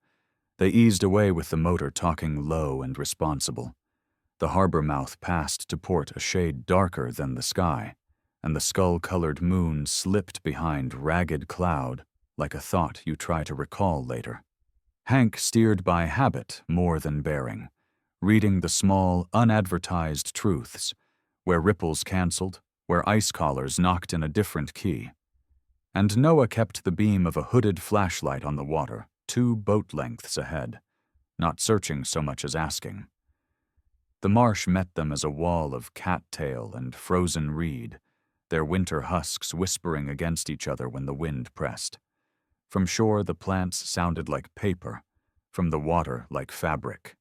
Speaker 1: They eased away with the motor talking low and responsible. The harbor mouth passed to port a shade darker than the sky, and the skull-colored moon slipped behind ragged cloud like a thought you try to recall later. Hank steered by habit more than bearing, reading the small, unadvertised truths, where ripples canceled, where ice collars knocked in a different key. And Noah kept the beam of a hooded flashlight on the water, 2 boat lengths ahead, not searching so much as asking. The marsh met them as a wall of cattail and frozen reed, their winter husks whispering against each other when the wind pressed. From shore the plants sounded like paper, from the water like fabric.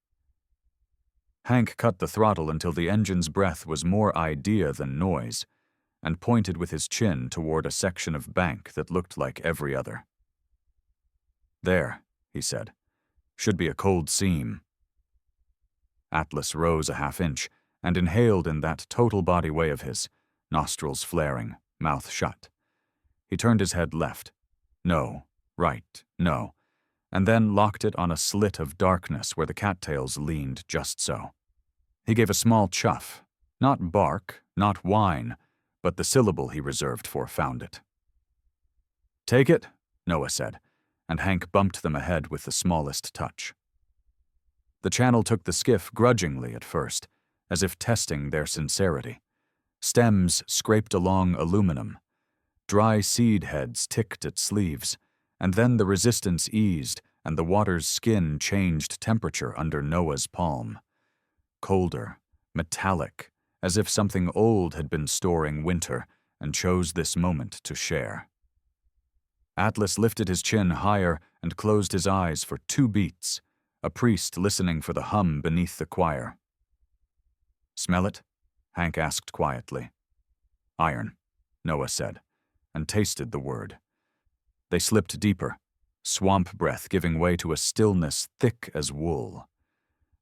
Speaker 1: Hank cut the throttle until the engine's breath was more idea than noise, and pointed with his chin toward a section of bank that looked like every other. There, he said. Should be a cold seam. Atlas rose a half-inch and inhaled in that total body way of his, nostrils flaring, mouth shut. He turned his head left. No, right, no, and then locked it on a slit of darkness where the cattails leaned just so. He gave a small chuff, not bark, not whine, but the syllable he reserved for found it. Take it, Noah said, and Hank bumped them ahead with the smallest touch. The channel took the skiff grudgingly at first, as if testing their sincerity. Stems scraped along aluminum. Dry seed heads ticked at sleeves, and then the resistance eased and the water's skin changed temperature under Noah's palm. colder, metallic, as if something old had been storing winter and chose this moment to share. Atlas lifted his chin higher and closed his eyes for 2 beats, a priest listening for the hum beneath the choir. "Smell it?" Hank asked quietly. "Iron," Noah said, and tasted the word. They slipped deeper, swamp breath giving way to a stillness thick as wool.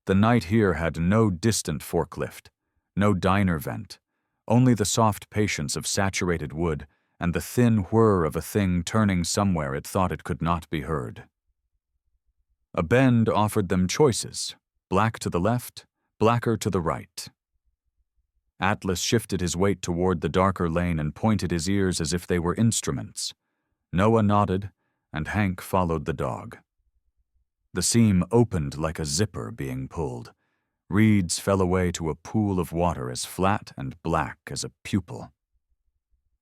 Speaker 1: The night here had no distant forklift, no diner vent, only the soft patience of saturated wood and the thin whir of a thing turning somewhere it thought it could not be heard. A bend offered them choices, black to the left, blacker to the right. Atlas shifted his weight toward the darker lane and pointed his ears as if they were instruments. Noah nodded, and Hank followed the dog. The seam opened like a zipper being pulled. Reeds fell away to a pool of water as flat and black as a pupil.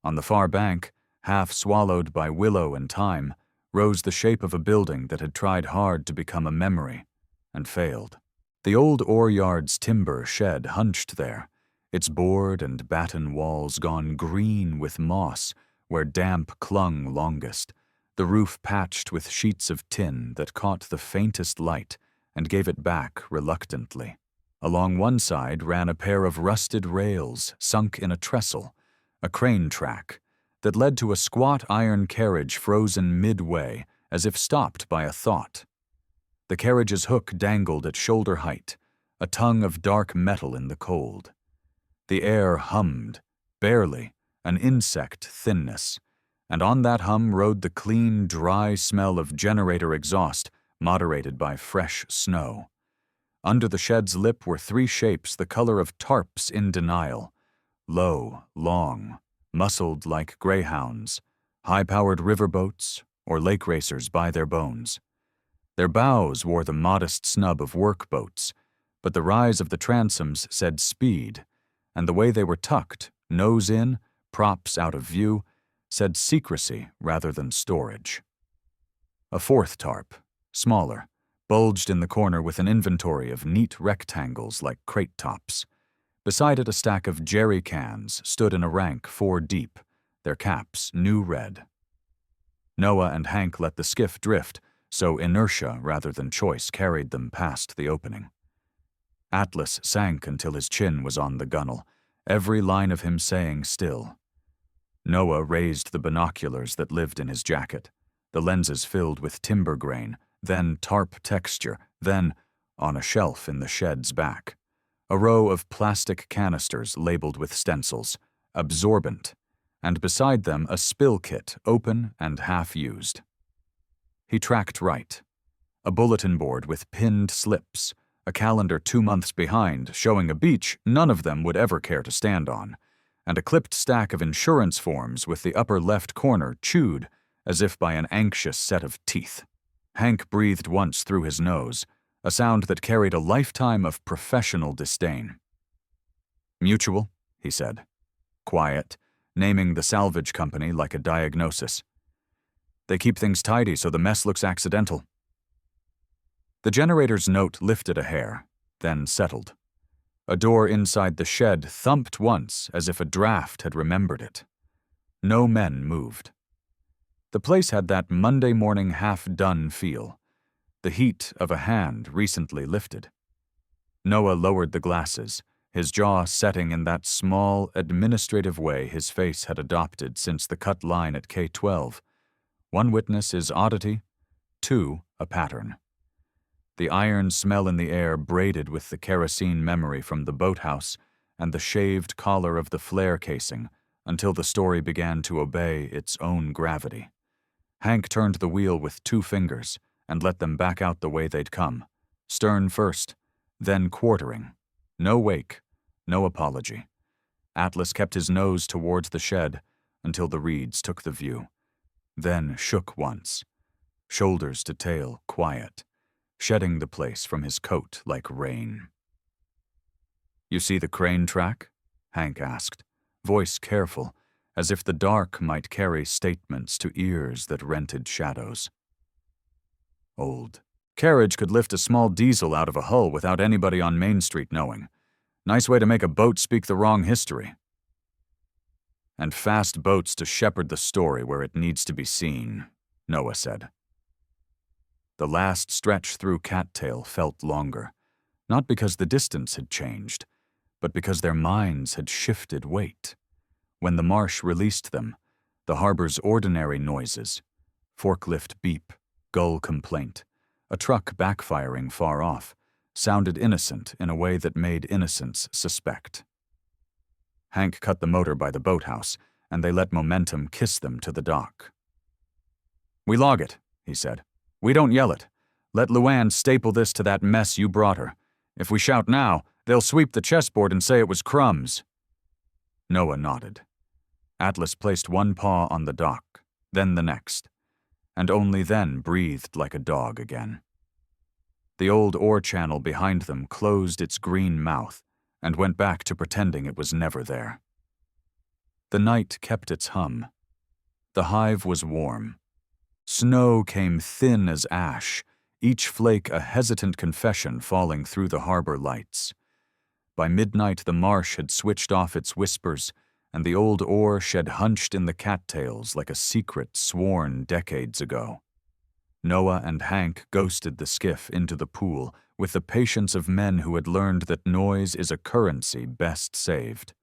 Speaker 1: On the far bank, half swallowed by willow and thyme, rose the shape of a building that had tried hard to become a memory, and failed. The old ore yard's timber shed hunched there, its board and batten walls gone green with moss where damp clung longest, the roof patched with sheets of tin that caught the faintest light and gave it back reluctantly. Along one side ran a pair of rusted rails sunk in a trestle, a crane track, that led to a squat iron carriage frozen midway as if stopped by a thought. The carriage's hook dangled at shoulder height, a tongue of dark metal in the cold. The air hummed, barely, an insect thinness, and on that hum rode the clean, dry smell of generator exhaust moderated by fresh snow. Under the shed's lip were 3 shapes the color of tarps in denial, low, long, muscled like greyhounds, high-powered riverboats, or lake racers by their bones. Their bows wore the modest snub of work boats, but the rise of the transoms said speed, and the way they were tucked, nose in, props out of view, said secrecy rather than storage. A 4th tarp, smaller, bulged in the corner with an inventory of neat rectangles like crate tops. Beside it a stack of jerry cans stood in a rank 4 deep, their caps new red. Noah and Hank let the skiff drift, so inertia rather than choice carried them past the opening. Atlas sank until his chin was on the gunwale, every line of him saying still. Noah raised the binoculars that lived in his jacket, the lenses filled with timber grain, then tarp texture, then, on a shelf in the shed's back, a row of plastic canisters labeled with stencils, absorbent, and beside them a spill kit open and half-used. He tracked right. A bulletin board with pinned slips, a calendar 2 months behind showing a beach none of them would ever care to stand on, and a clipped stack of insurance forms with the upper left corner chewed as if by an anxious set of teeth. Hank breathed once through his nose, a sound that carried a lifetime of professional disdain. "Mutual," he said. Quiet, naming the salvage company like a diagnosis. "They keep things tidy so the mess looks accidental." The generator's note lifted a hair, then settled. A door inside the shed thumped once as if a draft had remembered it. No men moved. The place had that Monday morning half-done feel, the heat of a hand recently lifted. Noah lowered the glasses, his jaw setting in that small, administrative way his face had adopted since the cut line at K-12. 1 witness is oddity, 2 a pattern. The iron smell in the air braided with the kerosene memory from the boathouse and the shaved collar of the flare casing until the story began to obey its own gravity. Hank turned the wheel with 2 fingers and let them back out the way they'd come, stern first, then quartering. No wake, no apology. Atlas kept his nose towards the shed until the reeds took the view, then shook once, shoulders to tail quiet, shedding the place from his coat like rain. "You see the crane track?" Hank asked, voice careful, as if the dark might carry statements to ears that rented shadows. "Old," Carriage could lift a small diesel out of a hull without anybody on Main Street knowing. Nice way to make a boat speak the wrong history. And fast boats to shepherd the story where it needs to be seen, Noah said. The last stretch through Cattail felt longer, not because the distance had changed, but because their minds had shifted weight. When the marsh released them, the harbor's ordinary noises, forklift beep, gull complaint, a truck backfiring far off, sounded innocent in a way that made innocence suspect. Hank cut the motor by the boathouse, and they let momentum kiss them to the dock. "We log it," he said. "We don't yell it. Let Luann staple this to that mess you brought her. If we shout now, they'll sweep the chessboard and say it was crumbs." Noah nodded. Atlas placed one paw on the dock, then the next, and only then breathed like a dog again. The old ore channel behind them closed its green mouth and went back to pretending it was never there. The night kept its hum. The hive was warm. Snow came thin as ash, each flake a hesitant confession falling through the harbor lights. By midnight the marsh had switched off its whispers, and the old oar shed hunched in the cattails like a secret sworn decades ago. Noah and Hank ghosted the skiff into the pool with the patience of men who had learned that noise is a currency best saved.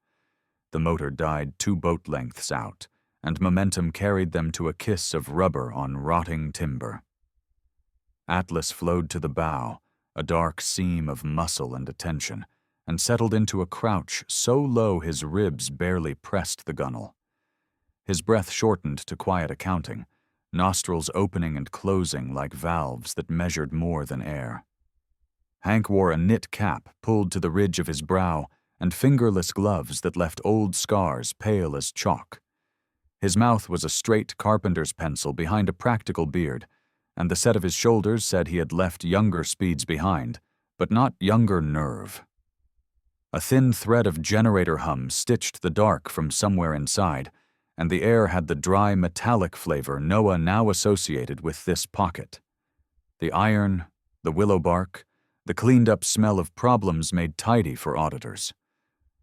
Speaker 1: The motor died 2 boat lengths out, and momentum carried them to a kiss of rubber on rotting timber. Atlas flowed to the bow, a dark seam of muscle and attention, and settled into a crouch so low his ribs barely pressed the gunwale. His breath shortened to quiet accounting, nostrils opening and closing like valves that measured more than air. Hank wore a knit cap pulled to the ridge of his brow and fingerless gloves that left old scars pale as chalk. His mouth was a straight carpenter's pencil behind a practical beard, and the set of his shoulders said he had left younger speeds behind, but not younger nerve. A thin thread of generator hum stitched the dark from somewhere inside, and the air had the dry metallic flavor Noah now associated with this pocket. The iron, the willow bark, the cleaned-up smell of problems made tidy for auditors.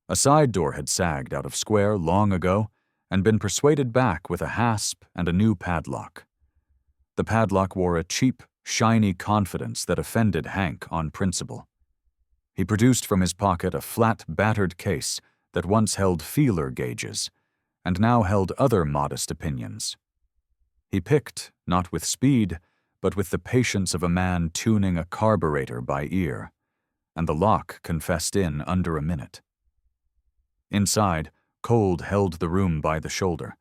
Speaker 1: A side door had sagged out of square long ago and been persuaded back with a hasp and a new padlock. The padlock wore a cheap, shiny confidence that offended Hank on principle. He produced from his pocket a flat, battered case that once held feeler gauges and now held other modest opinions. He picked, not with speed, but with the patience of a man tuning a carburetor by ear, and the lock confessed in under a minute. Inside, cold held the room by the shoulder.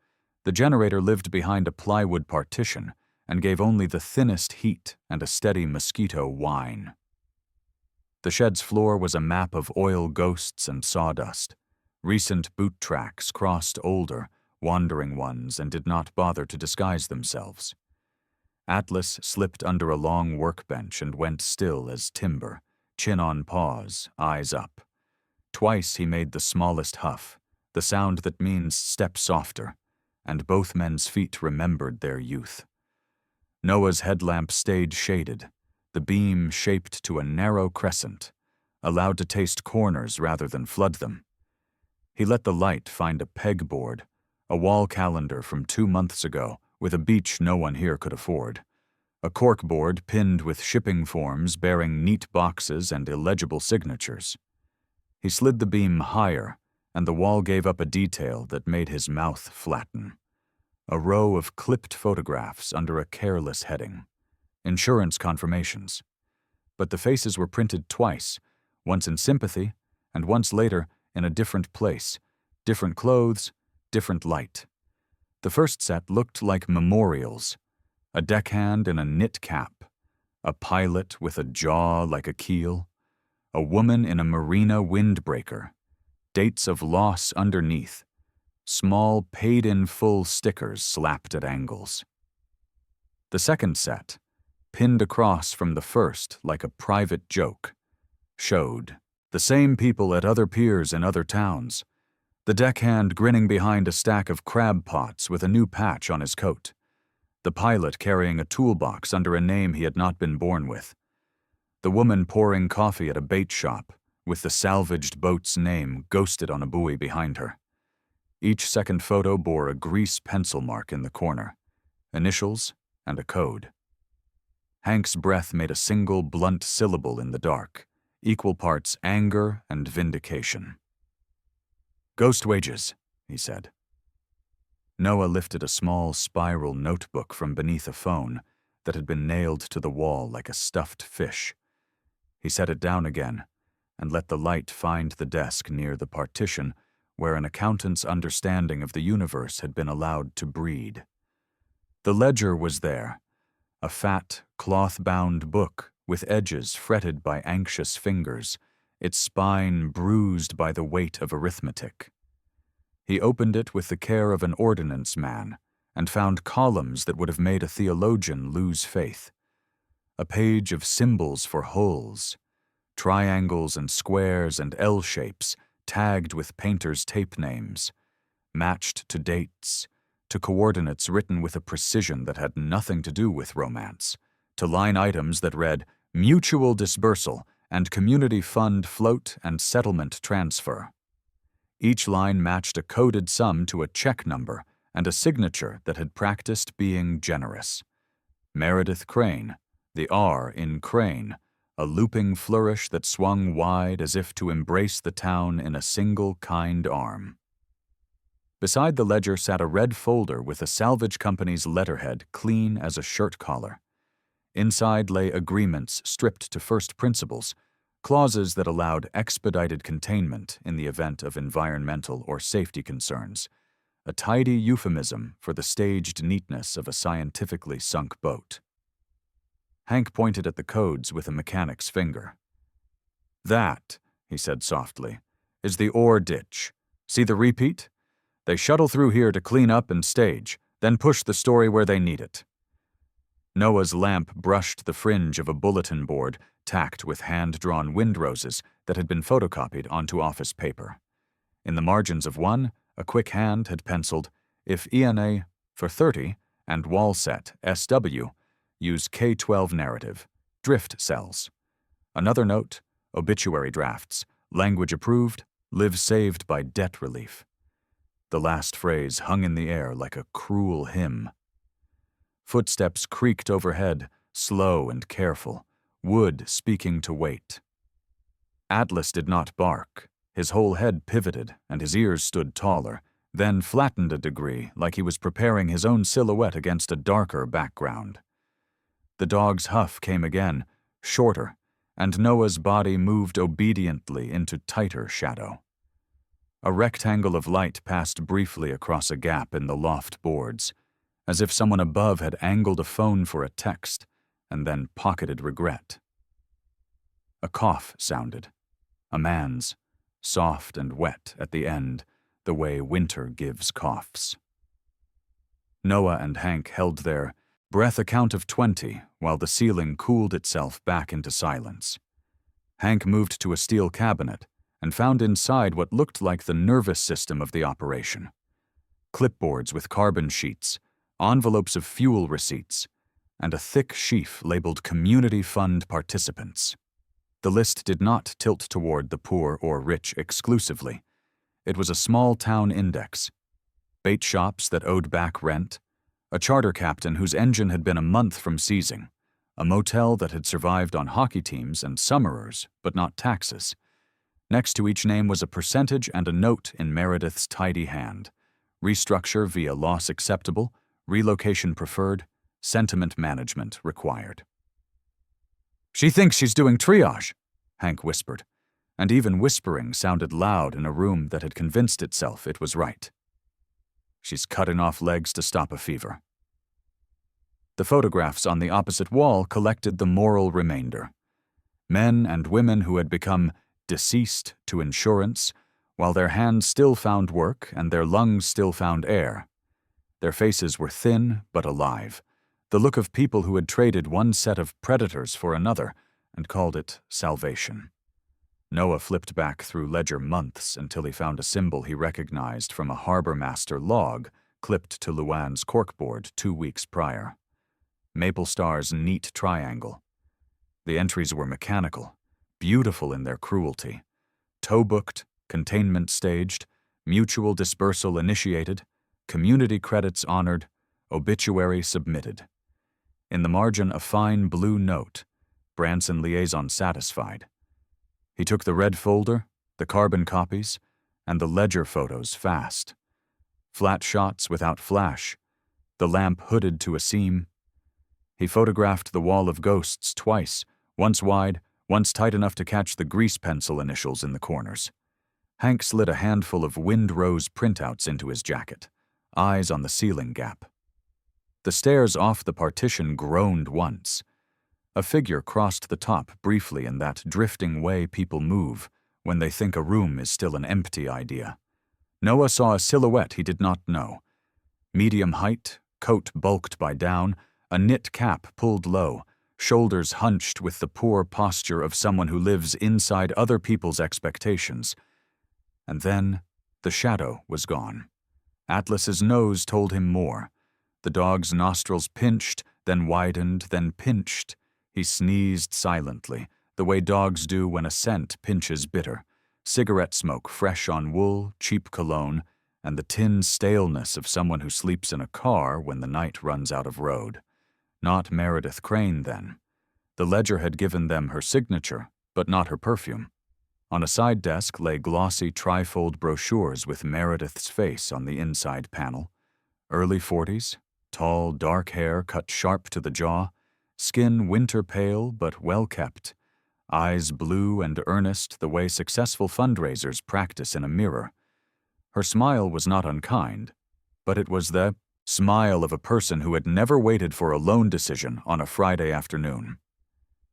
Speaker 1: The generator lived behind a plywood partition and gave only the thinnest heat and a steady mosquito whine. The shed's floor was a map of oil ghosts and sawdust. Recent boot tracks crossed older, wandering ones and did not bother to disguise themselves. Atlas slipped under a long workbench and went still as timber, chin on paws, eyes up. Twice he made the smallest huff, the sound that means step softer, and both men's feet remembered their youth. Noah's headlamp stayed shaded, the beam shaped to a narrow crescent, allowed to taste corners rather than flood them. He let the light find a pegboard, a wall calendar from 2 months ago with a beach no one here could afford, a corkboard pinned with shipping forms bearing neat boxes and illegible signatures. He slid the beam higher, and the wall gave up a detail that made his mouth flatten. A row of clipped photographs under a careless heading. Insurance confirmations. But the faces were printed twice, once in sympathy, and once later in a different place, different clothes, different light. The first set looked like memorials, a deckhand in a knit cap, a pilot with a jaw like a keel, a woman in a marina windbreaker, dates of loss underneath, small paid-in-full stickers slapped at angles. The second set, pinned across from the first like a private joke, showed the same people at other piers in other towns, the deckhand grinning behind a stack of crab pots with a new patch on his coat, the pilot carrying a toolbox under a name he had not been born with, the woman pouring coffee at a bait shop with the salvaged boat's name ghosted on a buoy behind her. Each second photo bore a grease pencil mark in the corner, initials and a code. Hank's breath made a single blunt syllable in the dark, equal parts anger and vindication. "Ghost wages," he said. Noah lifted a small spiral notebook from beneath a phone that had been nailed to the wall like a stuffed fish. He set it down again and let the light find the desk near the partition where an accountant's understanding of the universe had been allowed to breed. The ledger was there, a fat, cloth-bound book with edges fretted by anxious fingers, its spine bruised by the weight of arithmetic. He opened it with the care of an ordnance man and found columns that would have made a theologian lose faith. A page of symbols for holes, triangles and squares and L-shapes tagged with painters' tape names, matched to dates, to coordinates written with a precision that had nothing to do with romance, to line items that read mutual disbursal and community fund float and settlement transfer. Each line matched a coded sum to a check number and a signature that had practiced being generous. Meredith Crane, the R in Crane, a looping flourish that swung wide as if to embrace the town in a single kind arm. Beside the ledger sat a red folder with the salvage company's letterhead clean as a shirt collar. Inside lay agreements stripped to first principles, clauses that allowed expedited containment in the event of environmental or safety concerns, a tidy euphemism for the staged neatness of a scientifically sunk boat. Hank pointed at the codes with a mechanic's finger. "That," he said softly, "is the ore ditch. See the repeat? They shuttle through here to clean up and stage, then push the story where they need it." Noah's lamp brushed the fringe of a bulletin board tacked with hand-drawn windroses that had been photocopied onto office paper. In the margins of one, a quick hand had penciled, "If ENA for 30 and Wallset SW use K-12 narrative, drift cells." Another note, "Obituary drafts, language approved, live saved by debt relief." The last phrase hung in the air like a cruel hymn. Footsteps creaked overhead, slow and careful, wood speaking to wait. Atlas did not bark. His whole head pivoted and his ears stood taller, then flattened a degree like he was preparing his own silhouette against a darker background. The dog's huff came again, shorter, and Noah's body moved obediently into tighter shadow. A rectangle of light passed briefly across a gap in the loft boards, as if someone above had angled a phone for a text and then pocketed regret. A cough sounded, a man's, soft and wet at the end, the way winter gives coughs. Noah and Hank held their breath a count of 20 while the ceiling cooled itself back into silence. Hank moved to a steel cabinet and found inside what looked like the nervous system of the operation. Clipboards with carbon sheets, envelopes of fuel receipts, and a thick sheaf labeled Community Fund Participants. The list did not tilt toward the poor or rich exclusively. It was a small town index. Bait shops that owed back rent, a charter captain whose engine had been a month from seizing, a motel that had survived on hockey teams and summerers, but not taxes. Next to each name was a percentage and a note in Meredith's tidy hand. Restructure via loss acceptable, relocation preferred, sentiment management required. "She thinks she's doing triage," Hank whispered, and even whispering sounded loud in a room that had convinced itself it was right. "She's cutting off legs to stop a fever." The photographs on the opposite wall collected the moral remainder. Men and women who had become deceased to insurance, while their hands still found work and their lungs still found air. Their faces were thin but alive, the look of people who had traded one set of predators for another and called it salvation. Noah flipped back through ledger months until he found a symbol he recognized from a harbor master log clipped to Luann's corkboard 2 weeks prior. Maple Star's neat triangle. The entries were mechanical, beautiful in their cruelty. Tow-booked, containment staged, mutual dispersal initiated, community credits honored, obituary submitted. In the margin a fine blue note, Branson liaison satisfied. He took the red folder, the carbon copies, and the ledger photos fast. Flat shots without flash, the lamp hooded to a seam. He photographed the wall of ghosts twice, once wide, once tight enough to catch the grease pencil initials in the corners. Hank slid a handful of Windrose printouts into his jacket, eyes on the ceiling gap. The stairs off the partition groaned once. A figure crossed the top briefly in that drifting way people move when they think a room is still an empty idea. Noah saw a silhouette he did not know. Medium height, coat bulked by down, a knit cap pulled low, shoulders hunched with the poor posture of someone who lives inside other people's expectations. And then the shadow was gone. Atlas's nose told him more. The dog's nostrils pinched, then widened, then pinched. He sneezed silently, the way dogs do when a scent pinches bitter. Cigarette smoke fresh on wool, cheap cologne, and the tin staleness of someone who sleeps in a car when the night runs out of road. Not Meredith Crane, then. The ledger had given them her signature, but not her perfume. On a side desk lay glossy trifold brochures with Meredith's face on the inside panel. Early 40s, tall, dark hair cut sharp to the jaw, skin winter pale but well-kept, eyes blue and earnest the way successful fundraisers practice in a mirror. Her smile was not unkind, but it was the smile of a person who had never waited for a loan decision on a Friday afternoon.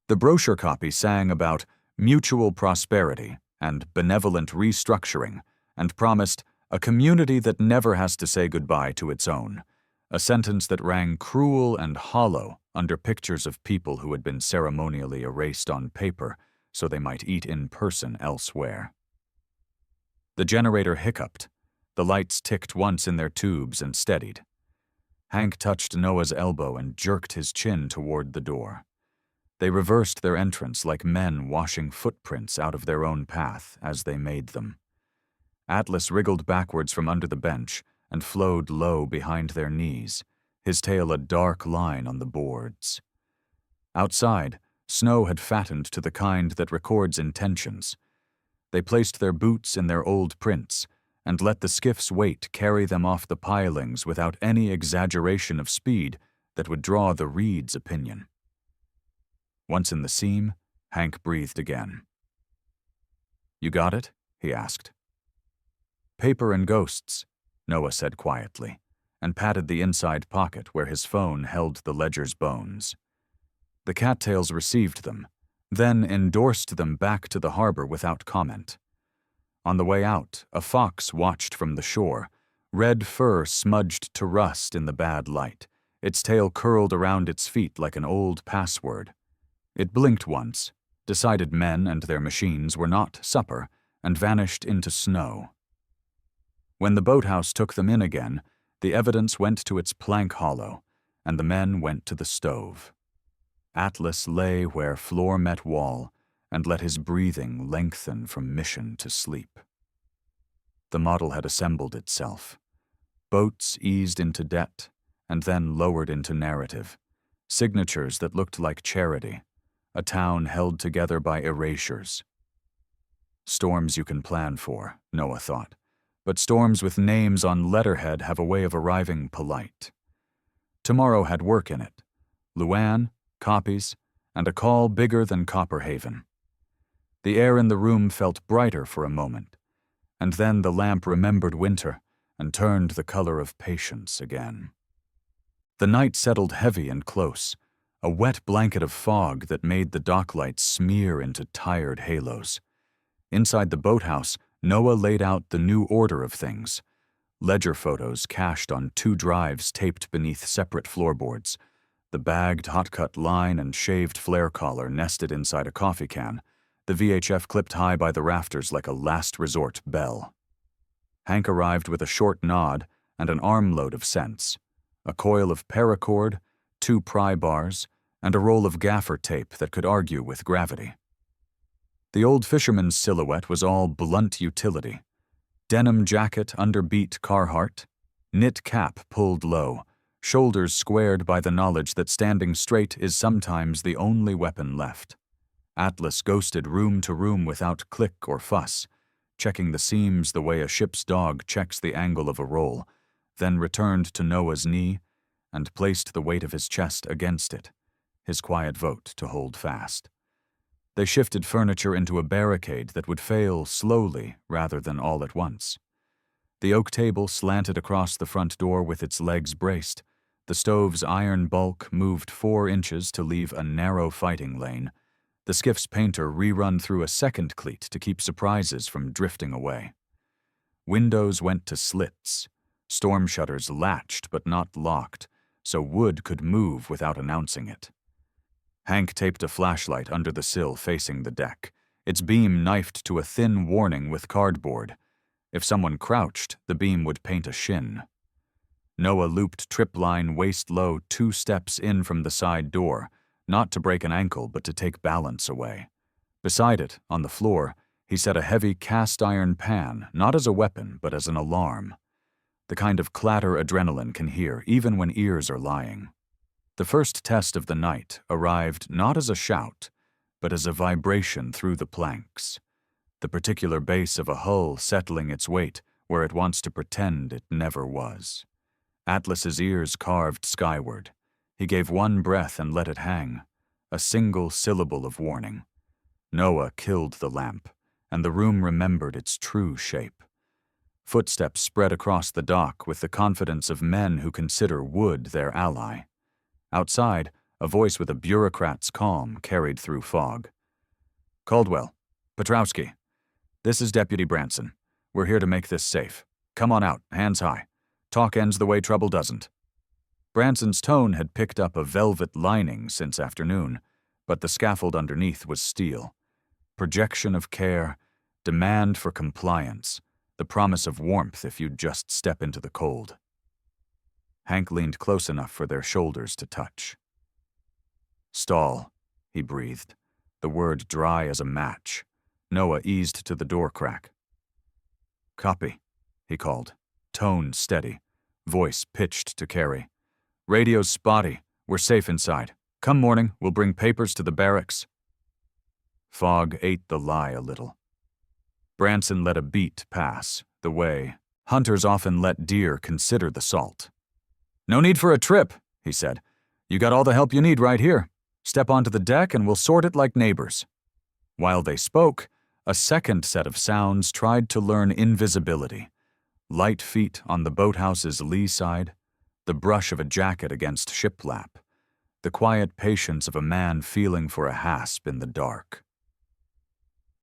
Speaker 1: The brochure copy sang about mutual prosperity and benevolent restructuring and promised a community that never has to say goodbye to its own, a sentence that rang cruel and hollow under pictures of people who had been ceremonially erased on paper so they might eat in person elsewhere. The generator hiccuped. The lights ticked once in their tubes and steadied. Hank touched Noah's elbow and jerked his chin toward the door. They reversed their entrance like men washing footprints out of their own path as they made them. Atlas wriggled backwards from under the bench and flowed low behind their knees, his tail a dark line on the boards. Outside, snow had fattened to the kind that records intentions. They placed their boots in their old prints and let the skiff's weight carry them off the pilings without any exaggeration of speed that would draw the Reed's opinion. Once in the seam, Hank breathed again. "You got it?" he asked. "Paper and ghosts," Noah said quietly, and patted the inside pocket where his phone held the ledger's bones. The cattails received them, then endorsed them back to the harbor without comment. On the way out, a fox watched from the shore, red fur smudged to rust in the bad light, its tail curled around its feet like an old password. It blinked once, decided men and their machines were not supper, and vanished into snow. When the boathouse took them in again, the evidence went to its plank hollow, and the men went to the stove. Atlas lay where floor met wall and let his breathing lengthen from mission to sleep. The model had assembled itself. Boats eased into debt and then lowered into narrative, signatures that looked like charity, a town held together by erasures. Storms you can plan for, Noah thought, but storms with names on letterhead have a way of arriving polite. Tomorrow had work in it. Luann, copies, and a call bigger than Copperhaven. The air in the room felt brighter for a moment, and then the lamp remembered winter and turned the color of patience again. The night settled heavy and close, a wet blanket of fog that made the docklights smear into tired halos. Inside the boathouse, Noah laid out the new order of things. Ledger photos cached on 2 drives taped beneath separate floorboards, the bagged hot-cut line and shaved flare collar nested inside a coffee can, the VHF clipped high by the rafters like a last resort bell. Hank arrived with a short nod and an armload of cents, a coil of paracord, 2 pry bars, and a roll of gaffer tape that could argue with gravity. The old fisherman's silhouette was all blunt utility. Denim jacket under beat Carhartt, knit cap pulled low, shoulders squared by the knowledge that standing straight is sometimes the only weapon left. Atlas ghosted room to room without click or fuss, checking the seams the way a ship's dog checks the angle of a roll, then returned to Noah's knee and placed the weight of his chest against it, his quiet vote to hold fast. They shifted furniture into a barricade that would fail slowly rather than all at once. The oak table slanted across the front door with its legs braced. The stove's iron bulk moved 4 inches to leave a narrow fighting lane. The skiff's painter rerun through a second cleat to keep surprises from drifting away. Windows went to slits. Storm shutters latched but not locked, so wood could move without announcing it. Hank taped a flashlight under the sill facing the deck, its beam knifed to a thin warning with cardboard. If someone crouched, the beam would paint a shin. Noah looped tripline waist-low 2 steps in from the side door, not to break an ankle but to take balance away. Beside it, on the floor, he set a heavy cast-iron pan, not as a weapon but as an alarm. The kind of clatter adrenaline can hear even when ears are lying. The first test of the night arrived not as a shout, but as a vibration through the planks, the particular base of a hull settling its weight where it wants to pretend it never was. Atlas's ears carved skyward. He gave 1 breath and let it hang, a single syllable of warning. Noah killed the lamp, and the room remembered its true shape. Footsteps spread across the dock with the confidence of men who consider wood their ally. Outside, a voice with a bureaucrat's calm carried through fog. "Caldwell, Petrowski, this is Deputy Branson. We're here to make this safe. Come on out, hands high. Talk ends the way trouble doesn't." Branson's tone had picked up a velvet lining since afternoon, but the scaffold underneath was steel. Projection of care, demand for compliance, the promise of warmth if you'd just step into the cold. Hank leaned close enough for their shoulders to touch. "Stall," he breathed, the word dry as a match. Noah eased to the door crack. "Copy," he called, tone steady, voice pitched to Carrie. "Radio's spotty. We're safe inside. Come morning, we'll bring papers to the barracks." Fog ate the lie a little. Branson let a beat pass, the way hunters often let deer consider the salt. "No need for a trip," he said. "You got all the help you need right here. Step onto the deck and we'll sort it like neighbors." While they spoke, a second set of sounds tried to learn invisibility. Light feet on the boathouse's lee side, the brush of a jacket against shiplap, the quiet patience of a man feeling for a hasp in the dark.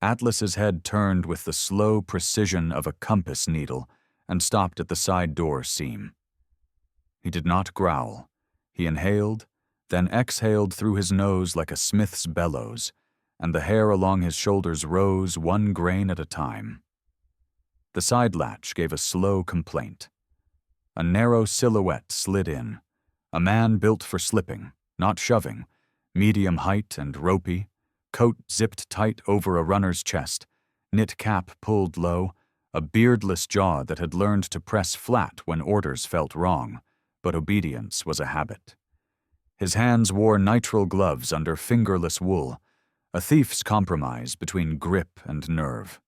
Speaker 1: Atlas's head turned with the slow precision of a compass needle and stopped at the side door seam. He did not growl. He inhaled, then exhaled through his nose like a smith's bellows, and the hair along his shoulders rose 1 grain at a time. The side latch gave a slow complaint. A narrow silhouette slid in, a man built for slipping, not shoving, medium height and ropey, coat zipped tight over a runner's chest, knit cap pulled low, a beardless jaw that had learned to press flat when orders felt wrong, but obedience was a habit. His hands wore nitrile gloves under fingerless wool, a thief's compromise between grip and nerve.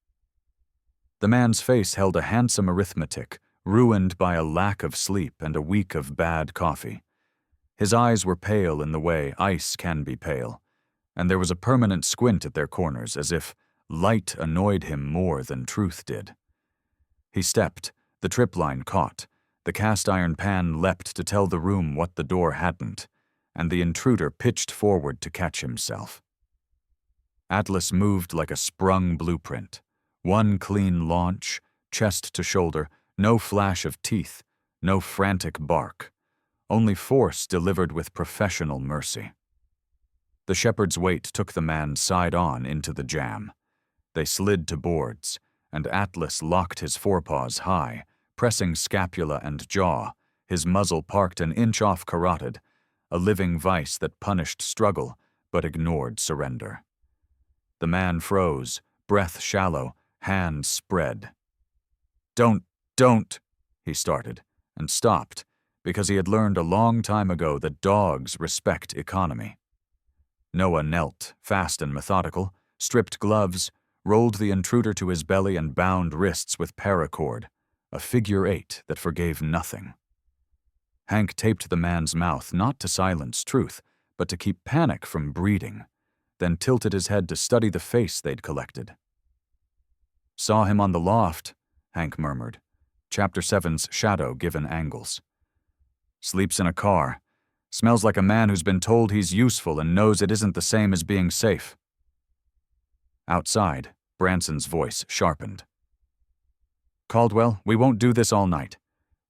Speaker 1: The man's face held a handsome arithmetic, ruined by a lack of sleep and a week of bad coffee. His eyes were pale in the way ice can be pale, and there was a permanent squint at their corners as if light annoyed him more than truth did. He stepped, the tripline caught, the cast-iron pan leapt to tell the room what the door hadn't, and the intruder pitched forward to catch himself. Atlas moved like a sprung blueprint. 1 clean launch, chest to shoulder, no flash of teeth, no frantic bark, only force delivered with professional mercy. The shepherd's weight took the man side-on into the jam. They slid to boards, and Atlas locked his forepaws high, pressing scapula and jaw, his muzzle parked an inch off carotid, a living vice that punished struggle but ignored surrender. The man froze, breath shallow, hands spread. Don't, he started, and stopped, because he had learned a long time ago that dogs respect economy. Noah knelt, fast and methodical, stripped gloves, rolled the intruder to his belly and bound wrists with paracord, a figure eight that forgave nothing. Hank taped the man's mouth not to silence truth, but to keep panic from breeding, then tilted his head to study the face they'd collected. "Saw him on the loft," Hank murmured, Chapter 7's shadow given angles. "Sleeps in a car. Smells like a man who's been told he's useful and knows it isn't the same as being safe." Outside, Branson's voice sharpened. "Caldwell, we won't do this all night.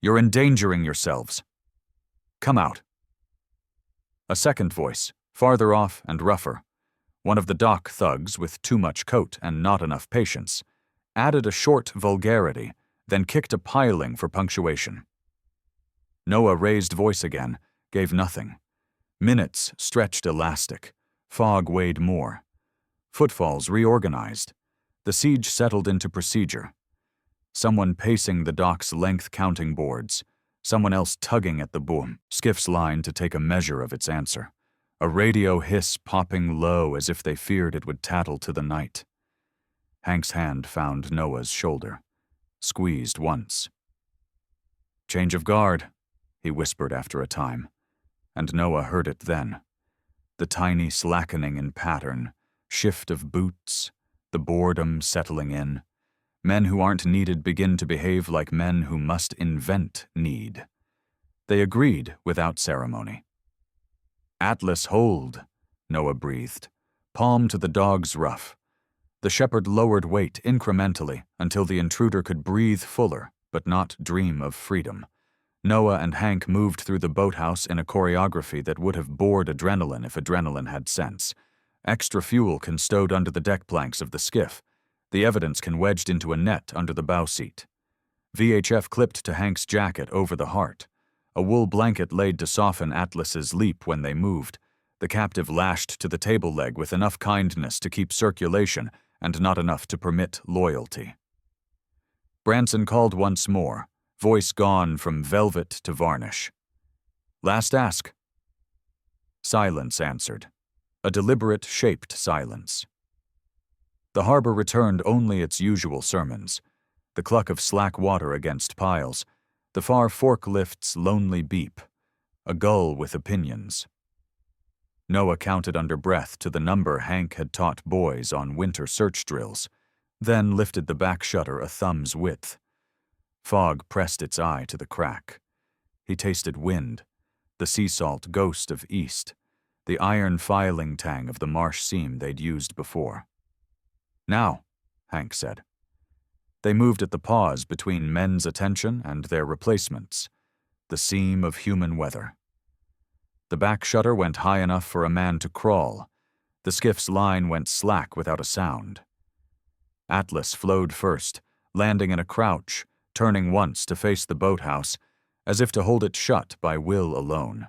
Speaker 1: You're endangering yourselves. Come out." A second voice, farther off and rougher, one of the dock thugs with too much coat and not enough patience, added a short vulgarity, then kicked a piling for punctuation. Noah raised voice again, gave nothing. Minutes stretched elastic. Fog weighed more. Footfalls reorganized. The siege settled into procedure. Someone pacing the dock's length counting boards. Someone else tugging at the boom, skiff's line to take a measure of its answer. A radio hiss popping low as if they feared it would tattle to the night. Hank's hand found Noah's shoulder. Squeezed once. "Change of guard," he whispered after a time, and Noah heard it then. The tiny slackening in pattern, shift of boots, the boredom settling in. Men who aren't needed begin to behave like men who must invent need. They agreed without ceremony. "Atlas, hold," Noah breathed, palm to the dog's ruff. The shepherd lowered weight incrementally until the intruder could breathe fuller, but not dream of freedom. Noah and Hank moved through the boathouse in a choreography that would have bored adrenaline if adrenaline had sense. Extra fuel can stowed under the deck planks of the skiff. The evidence can wedged into a net under the bow seat. VHF clipped to Hank's jacket over the heart. A wool blanket laid to soften Atlas's leap when they moved. The captive lashed to the table leg with enough kindness to keep circulation and not enough to permit loyalty. Branson called once more, voice gone from velvet to varnish. "Last ask." Silence answered. A deliberate, shaped silence. The harbor returned only its usual sermons. The cluck of slack water against piles. The far forklift's lonely beep. A gull with opinions. Noah counted under breath to the number Hank had taught boys on winter search drills, then lifted the back shutter a thumb's width. Fog pressed its eye to the crack. He tasted wind, the sea salt ghost of east, the iron filing tang of the marsh seam they'd used before. "Now," Hank said. They moved at the pause between men's attention and their replacements, the seam of human weather. The back shutter went high enough for a man to crawl. The skiff's line went slack without a sound. Atlas flowed first, landing in a crouch, turning once to face the boathouse, as if to hold it shut by will alone.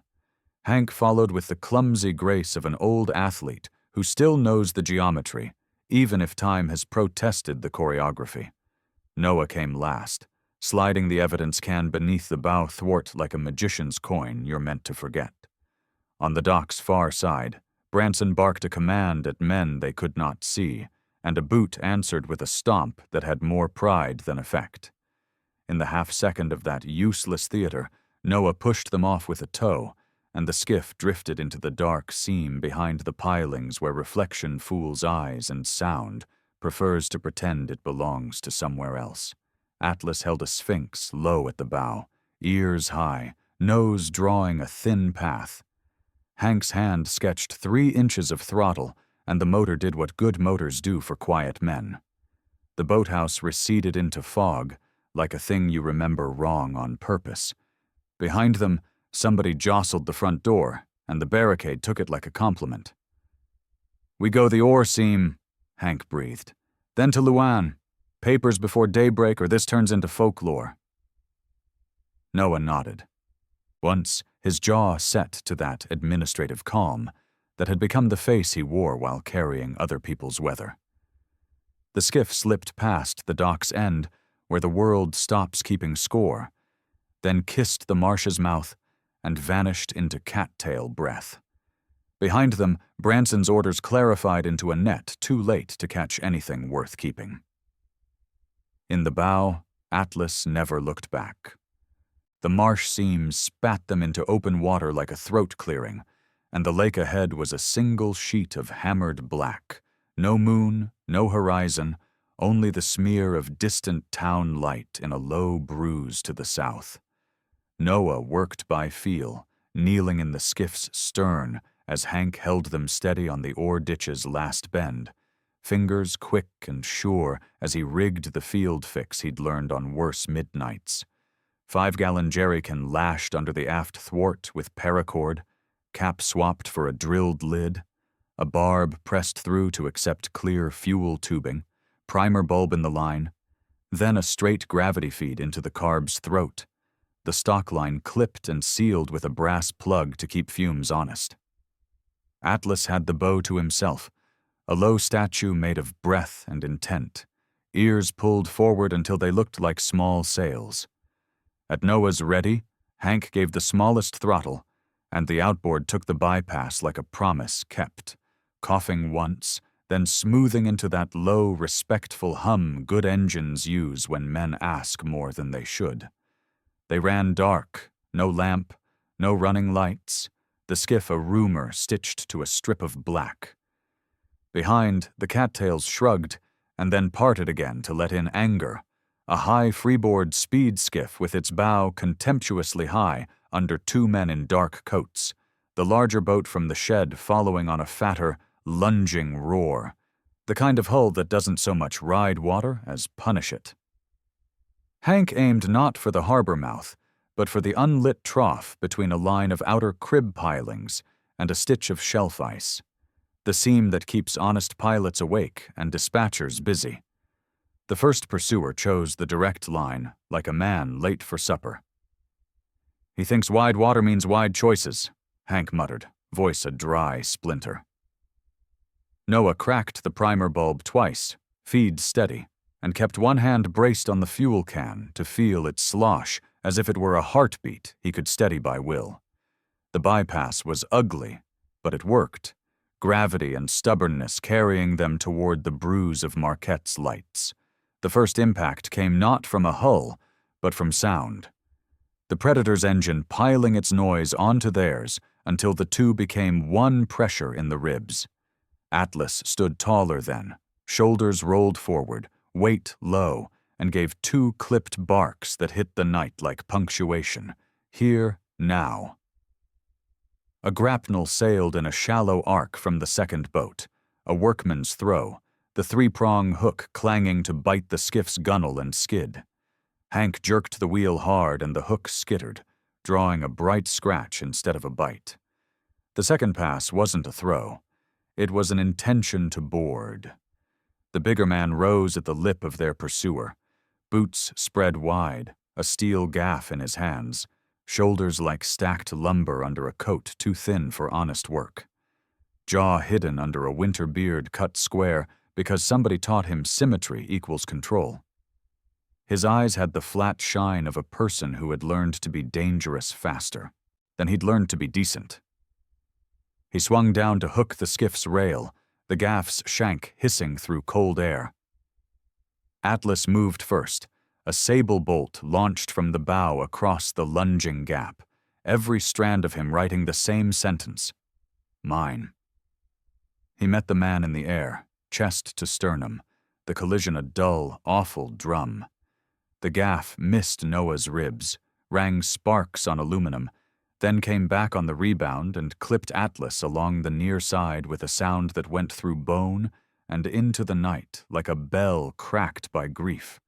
Speaker 1: Hank followed with the clumsy grace of an old athlete who still knows the geometry, even if time has protested the choreography. Noah came last, sliding the evidence can beneath the bow thwart like a magician's coin you're meant to forget. On the dock's far side, Branson barked a command at men they could not see, and a boot answered with a stomp that had more pride than effect. In the half-second of that useless theater, Noah pushed them off with a toe, and the skiff drifted into the dark seam behind the pilings where reflection fools eyes and sound, prefers to pretend it belongs to somewhere else. Atlas held a sphinx low at the bow, ears high, nose drawing a thin path. Hank's hand sketched 3 inches of throttle, and the motor did what good motors do for quiet men. The boathouse receded into fog, like a thing you remember wrong on purpose. Behind them, somebody jostled the front door, and the barricade took it like a compliment. "We go the ore seam," Hank breathed. "Then to Luan. Papers before daybreak or this turns into folklore." Noah nodded. Once, his jaw set to that administrative calm that had become the face he wore while carrying other people's weather. The skiff slipped past the dock's end, where the world stops keeping score, then kissed the marsh's mouth and vanished into cattail breath. Behind them, Branson's orders clarified into a net too late to catch anything worth keeping. In the bow, Atlas never looked back. The marsh seams spat them into open water like a throat clearing, and the lake ahead was a single sheet of hammered black. No moon, no horizon, only the smear of distant town light in a low bruise to the south. Noah worked by feel, kneeling in the skiff's stern as Hank held them steady on the oar ditch's last bend, fingers quick and sure as he rigged the field fix he'd learned on worse midnights. 5-gallon jerrycan lashed under the aft thwart with paracord, cap swapped for a drilled lid, a barb pressed through to accept clear fuel tubing, primer bulb in the line, then a straight gravity feed into the carb's throat, the stock line clipped and sealed with a brass plug to keep fumes honest. Atlas had the bow to himself, a low statue made of breath and intent, ears pulled forward until they looked like small sails. At Noah's ready, Hank gave the smallest throttle, and the outboard took the bypass like a promise kept, coughing once, then smoothing into that low, respectful hum good engines use when men ask more than they should. They ran dark, no lamp, no running lights, the skiff a rumor stitched to a strip of black. Behind, the cattails shrugged, and then parted again to let in anger, a high freeboard speed skiff with its bow contemptuously high under 2 men in dark coats, the larger boat from the shed following on a fatter, lunging roar, the kind of hull that doesn't so much ride water as punish it. Hank aimed not for the harbor mouth, but for the unlit trough between a line of outer crib pilings and a stitch of shelf ice, the seam that keeps honest pilots awake and dispatchers busy. The first pursuer chose the direct line, like a man late for supper. "He thinks wide water means wide choices," Hank muttered, voice a dry splinter. Noah cracked the primer bulb twice, feed steady, and kept one hand braced on the fuel can to feel it slosh as if it were a heartbeat he could steady by will. The bypass was ugly, but it worked, gravity and stubbornness carrying them toward the bruise of Marquette's lights. The first impact came not from a hull, but from sound. The Predator's engine piling its noise onto theirs until the two became one pressure in the ribs. Atlas stood taller then, shoulders rolled forward, weight low, and gave 2 clipped barks that hit the night like punctuation. Here, now. A grapnel sailed in a shallow arc from the second boat, a workman's throw, the 3-prong hook clanging to bite the skiff's gunwale and skid. Hank jerked the wheel hard and the hook skittered, drawing a bright scratch instead of a bite. The second pass wasn't a throw. It was an intention to board. The bigger man rose at the lip of their pursuer, boots spread wide, a steel gaff in his hands, shoulders like stacked lumber under a coat too thin for honest work. Jaw hidden under a winter beard cut square because somebody taught him symmetry equals control. His eyes had the flat shine of a person who had learned to be dangerous faster than he'd learned to be decent. He swung down to hook the skiff's rail, the gaff's shank hissing through cold air. Atlas moved first, a sable bolt launched from the bow across the lunging gap, every strand of him writing the same sentence. Mine. He met the man in the air, chest to sternum, the collision a dull, awful drum. The gaff missed Noah's ribs, rang sparks on aluminum, then came back on the rebound and clipped Atlas along the near side with a sound that went through bone and into the night like a bell cracked by grief.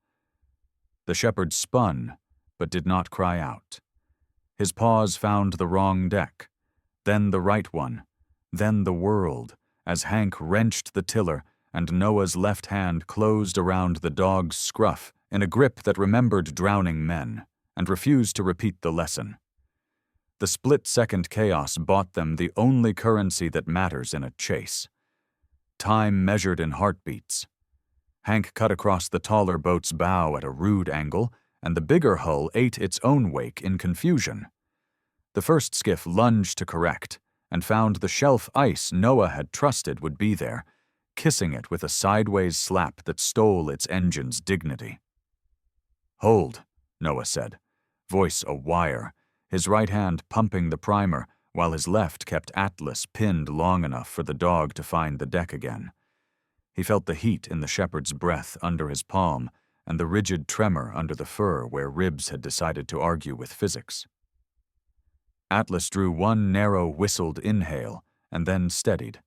Speaker 1: The shepherd spun, but did not cry out. His paws found the wrong deck, then the right one, then the world, as Hank wrenched the tiller and Noah's left hand closed around the dog's scruff in a grip that remembered drowning men, and refused to repeat the lesson. The split-second chaos bought them the only currency that matters in a chase. Time measured in heartbeats. Hank cut across the taller boat's bow at a rude angle, and the bigger hull ate its own wake in confusion. The first skiff lunged to correct, and found the shelf ice Noah had trusted would be there, kissing it with a sideways slap that stole its engine's dignity. "Hold," Noah said, voice a wire, his right hand pumping the primer while his left kept Atlas pinned long enough for the dog to find the deck again. He felt the heat in the shepherd's breath under his palm and the rigid tremor under the fur where ribs had decided to argue with physics. Atlas drew one narrow whistled inhale and then steadied,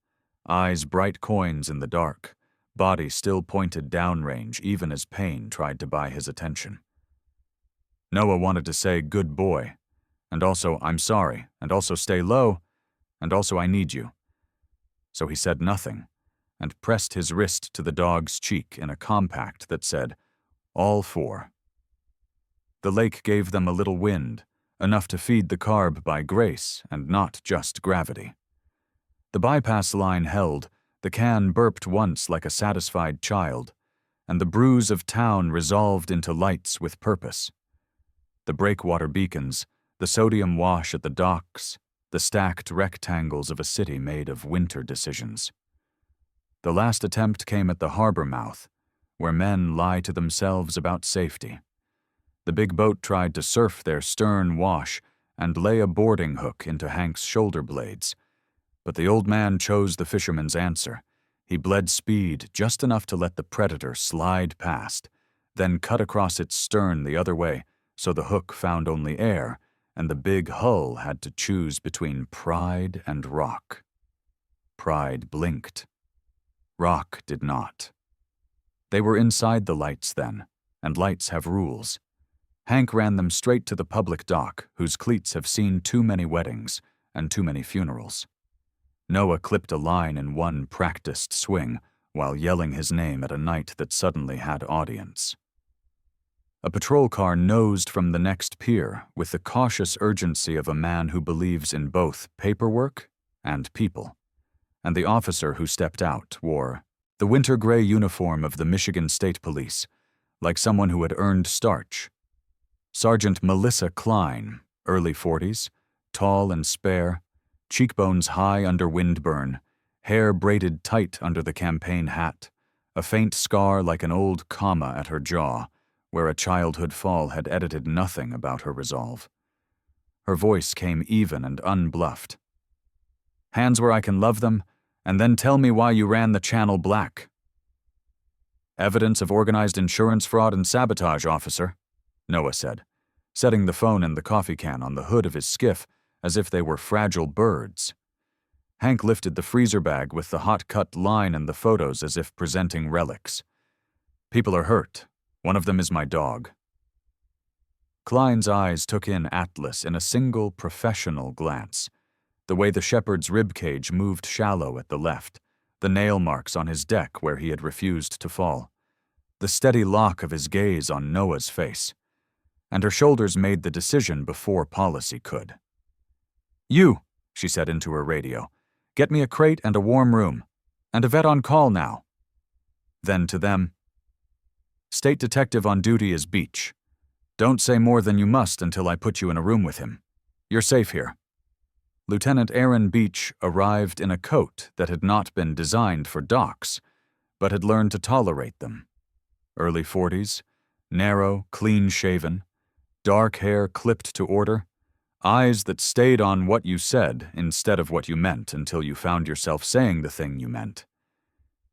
Speaker 1: eyes bright coins in the dark, body still pointed downrange even as pain tried to buy his attention. Noah wanted to say good boy, and also I'm sorry, and also stay low, and also I need you. So he said nothing, and pressed his wrist to the dog's cheek in a compact that said, all four. The lake gave them a little wind, enough to feed the carb by grace and not just gravity. The bypass line held, the can burped once like a satisfied child, and the bruise of town resolved into lights with purpose. The breakwater beacons, the sodium wash at the docks, the stacked rectangles of a city made of winter decisions. The last attempt came at the harbor mouth, where men lie to themselves about safety. The big boat tried to surf their stern wash and lay a boarding hook into Hank's shoulder blades, but the old man chose the fisherman's answer. He bled speed just enough to let the predator slide past, then cut across its stern the other way so the hook found only air, and the big hull had to choose between pride and rock. Pride blinked. Rock did not. They were inside the lights then, and lights have rules. Hank ran them straight to the public dock, whose cleats have seen too many weddings and too many funerals. Noah clipped a line in one practiced swing while yelling his name at a night that suddenly had audience. A patrol car nosed from the next pier with the cautious urgency of a man who believes in both paperwork and people, and the officer who stepped out wore the winter gray uniform of the Michigan State Police, like someone who had earned starch. Sergeant Melissa Klein, early 40s, tall and spare, cheekbones high under windburn, hair braided tight under the campaign hat, a faint scar like an old comma at her jaw, where a childhood fall had edited nothing about her resolve. Her voice came even and unbluffed. "Hands where I can love them, and then tell me why you ran the channel black." "Evidence of organized insurance fraud and sabotage, officer," Noah said, setting the phone and the coffee can on the hood of his skiff as if they were fragile birds. Hank lifted the freezer bag with the hot-cut line and the photos as if presenting relics. "People are hurt. One of them is my dog." Klein's eyes took in Atlas in a single professional glance, the way the shepherd's ribcage moved shallow at the left, the nail marks on his deck where he had refused to fall, the steady lock of his gaze on Noah's face. And her shoulders made the decision before policy could. "You," she said into her radio, "get me a crate and a warm room, and a vet on call now." Then to them, "State detective on duty is Beach. Don't say more than you must until I put you in a room with him. You're safe here." Lieutenant Aaron Beach arrived in a coat that had not been designed for docks, but had learned to tolerate them. Early 40s, narrow, clean-shaven, dark hair clipped to order, eyes that stayed on what you said instead of what you meant until you found yourself saying the thing you meant.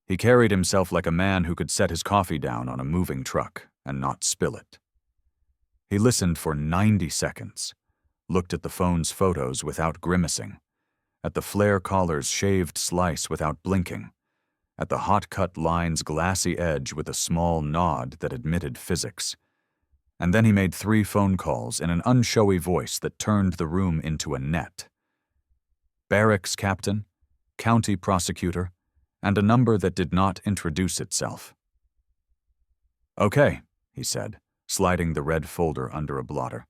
Speaker 1: He carried himself like a man who could set his coffee down on a moving truck and not spill it. He listened for 90 seconds, looked at the phone's photos without grimacing, at the flare collar's shaved slice without blinking, at the hot-cut line's glassy edge with a small nod that admitted physics. And then he made 3 phone calls in an unshowy voice that turned the room into a net. Barracks captain, county prosecutor, and a number that did not introduce itself. "Okay," he said, sliding the red folder under a blotter.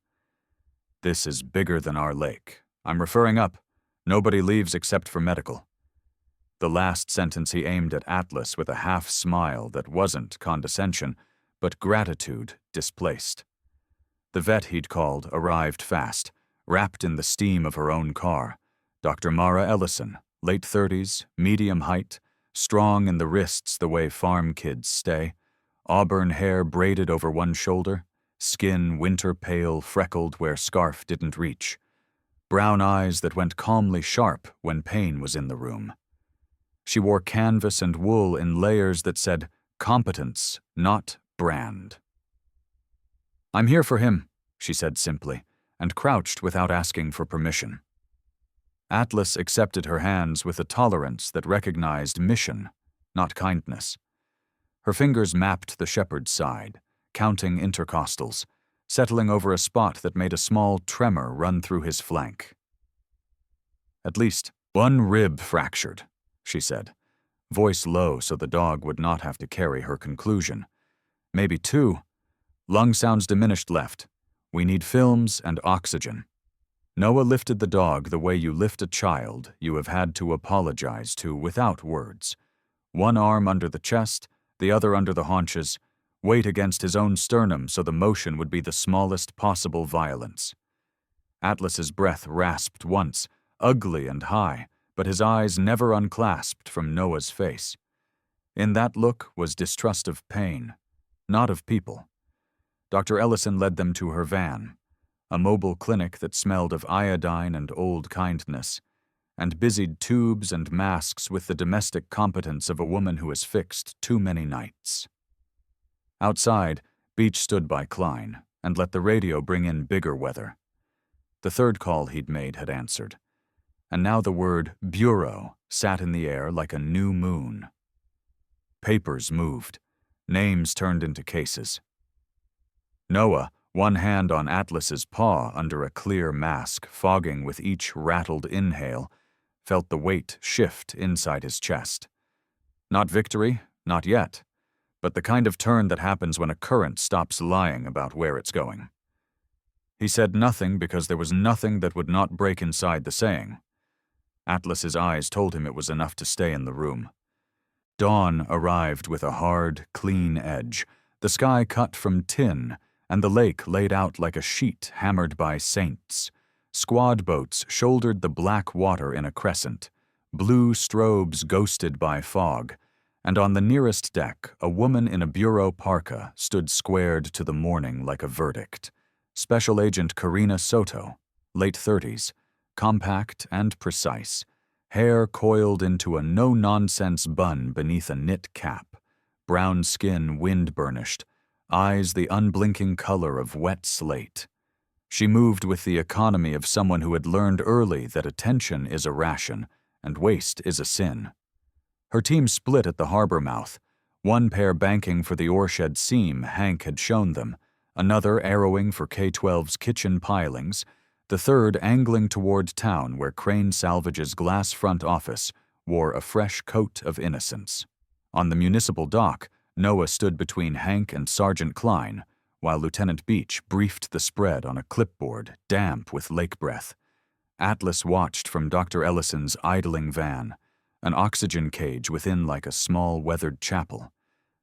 Speaker 1: "This is bigger than our lake. I'm referring up. Nobody leaves except for medical." The last sentence he aimed at Atlas with a half-smile that wasn't condescension, but gratitude displaced. The vet he'd called arrived fast, wrapped in the steam of her own car. Dr. Mara Ellison, late 30s, medium height, strong in the wrists the way farm kids stay, auburn hair braided over one shoulder, skin winter-pale freckled where scarf didn't reach, brown eyes that went calmly sharp when pain was in the room. She wore canvas and wool in layers that said competence, not brand. "I'm here for him," she said simply, and crouched without asking for permission. Atlas accepted her hands with a tolerance that recognized mission, not kindness. Her fingers mapped the shepherd's side, counting intercostals, settling over a spot that made a small tremor run through his flank. "At least one rib fractured," she said, voice low so the dog would not have to carry her conclusion. "Maybe two. Lung sounds diminished left. We need films and oxygen." Noah lifted the dog the way you lift a child you have had to apologize to without words. One arm under the chest, the other under the haunches, weight against his own sternum so the motion would be the smallest possible violence. Atlas's breath rasped once, ugly and high, but his eyes never unclasped from Noah's face. In that look was distrust of pain, not of people. Dr. Ellison led them to her van, a mobile clinic that smelled of iodine and old kindness, and busied tubes and masks with the domestic competence of a woman who has fixed too many nights. Outside, Beach stood by Klein and let the radio bring in bigger weather. The third call he'd made had answered, and now the word bureau sat in the air like a new moon. Papers moved, names turned into cases. Noah, one hand on Atlas's paw under a clear mask fogging with each rattled inhale, felt the weight shift inside his chest. Not victory, not yet, but the kind of turn that happens when a current stops lying about where it's going. He said nothing because there was nothing that would not break inside the saying. Atlas's eyes told him it was enough to stay in the room. Dawn arrived with a hard, clean edge, the sky cut from tin, and the lake laid out like a sheet hammered by saints. Squad boats shouldered the black water in a crescent, blue strobes ghosted by fog, and on the nearest deck a woman in a bureau parka stood squared to the morning like a verdict. Special Agent Karina Soto, late 30s, compact and precise, hair coiled into a no-nonsense bun beneath a knit cap, brown skin wind-burnished, eyes the unblinking color of wet slate. She moved with the economy of someone who had learned early that attention is a ration and waste is a sin. Her team split at the harbor mouth, one pair banking for the oarshed seam Hank had shown them, another arrowing for K-12's kitchen pilings, the third angling toward town where Crane Salvage's glass front office wore a fresh coat of innocence. On the municipal dock, Noah stood between Hank and Sergeant Klein, while Lieutenant Beach briefed the spread on a clipboard, damp with lake breath. Atlas watched from Dr. Ellison's idling van, an oxygen cage within like a small weathered chapel,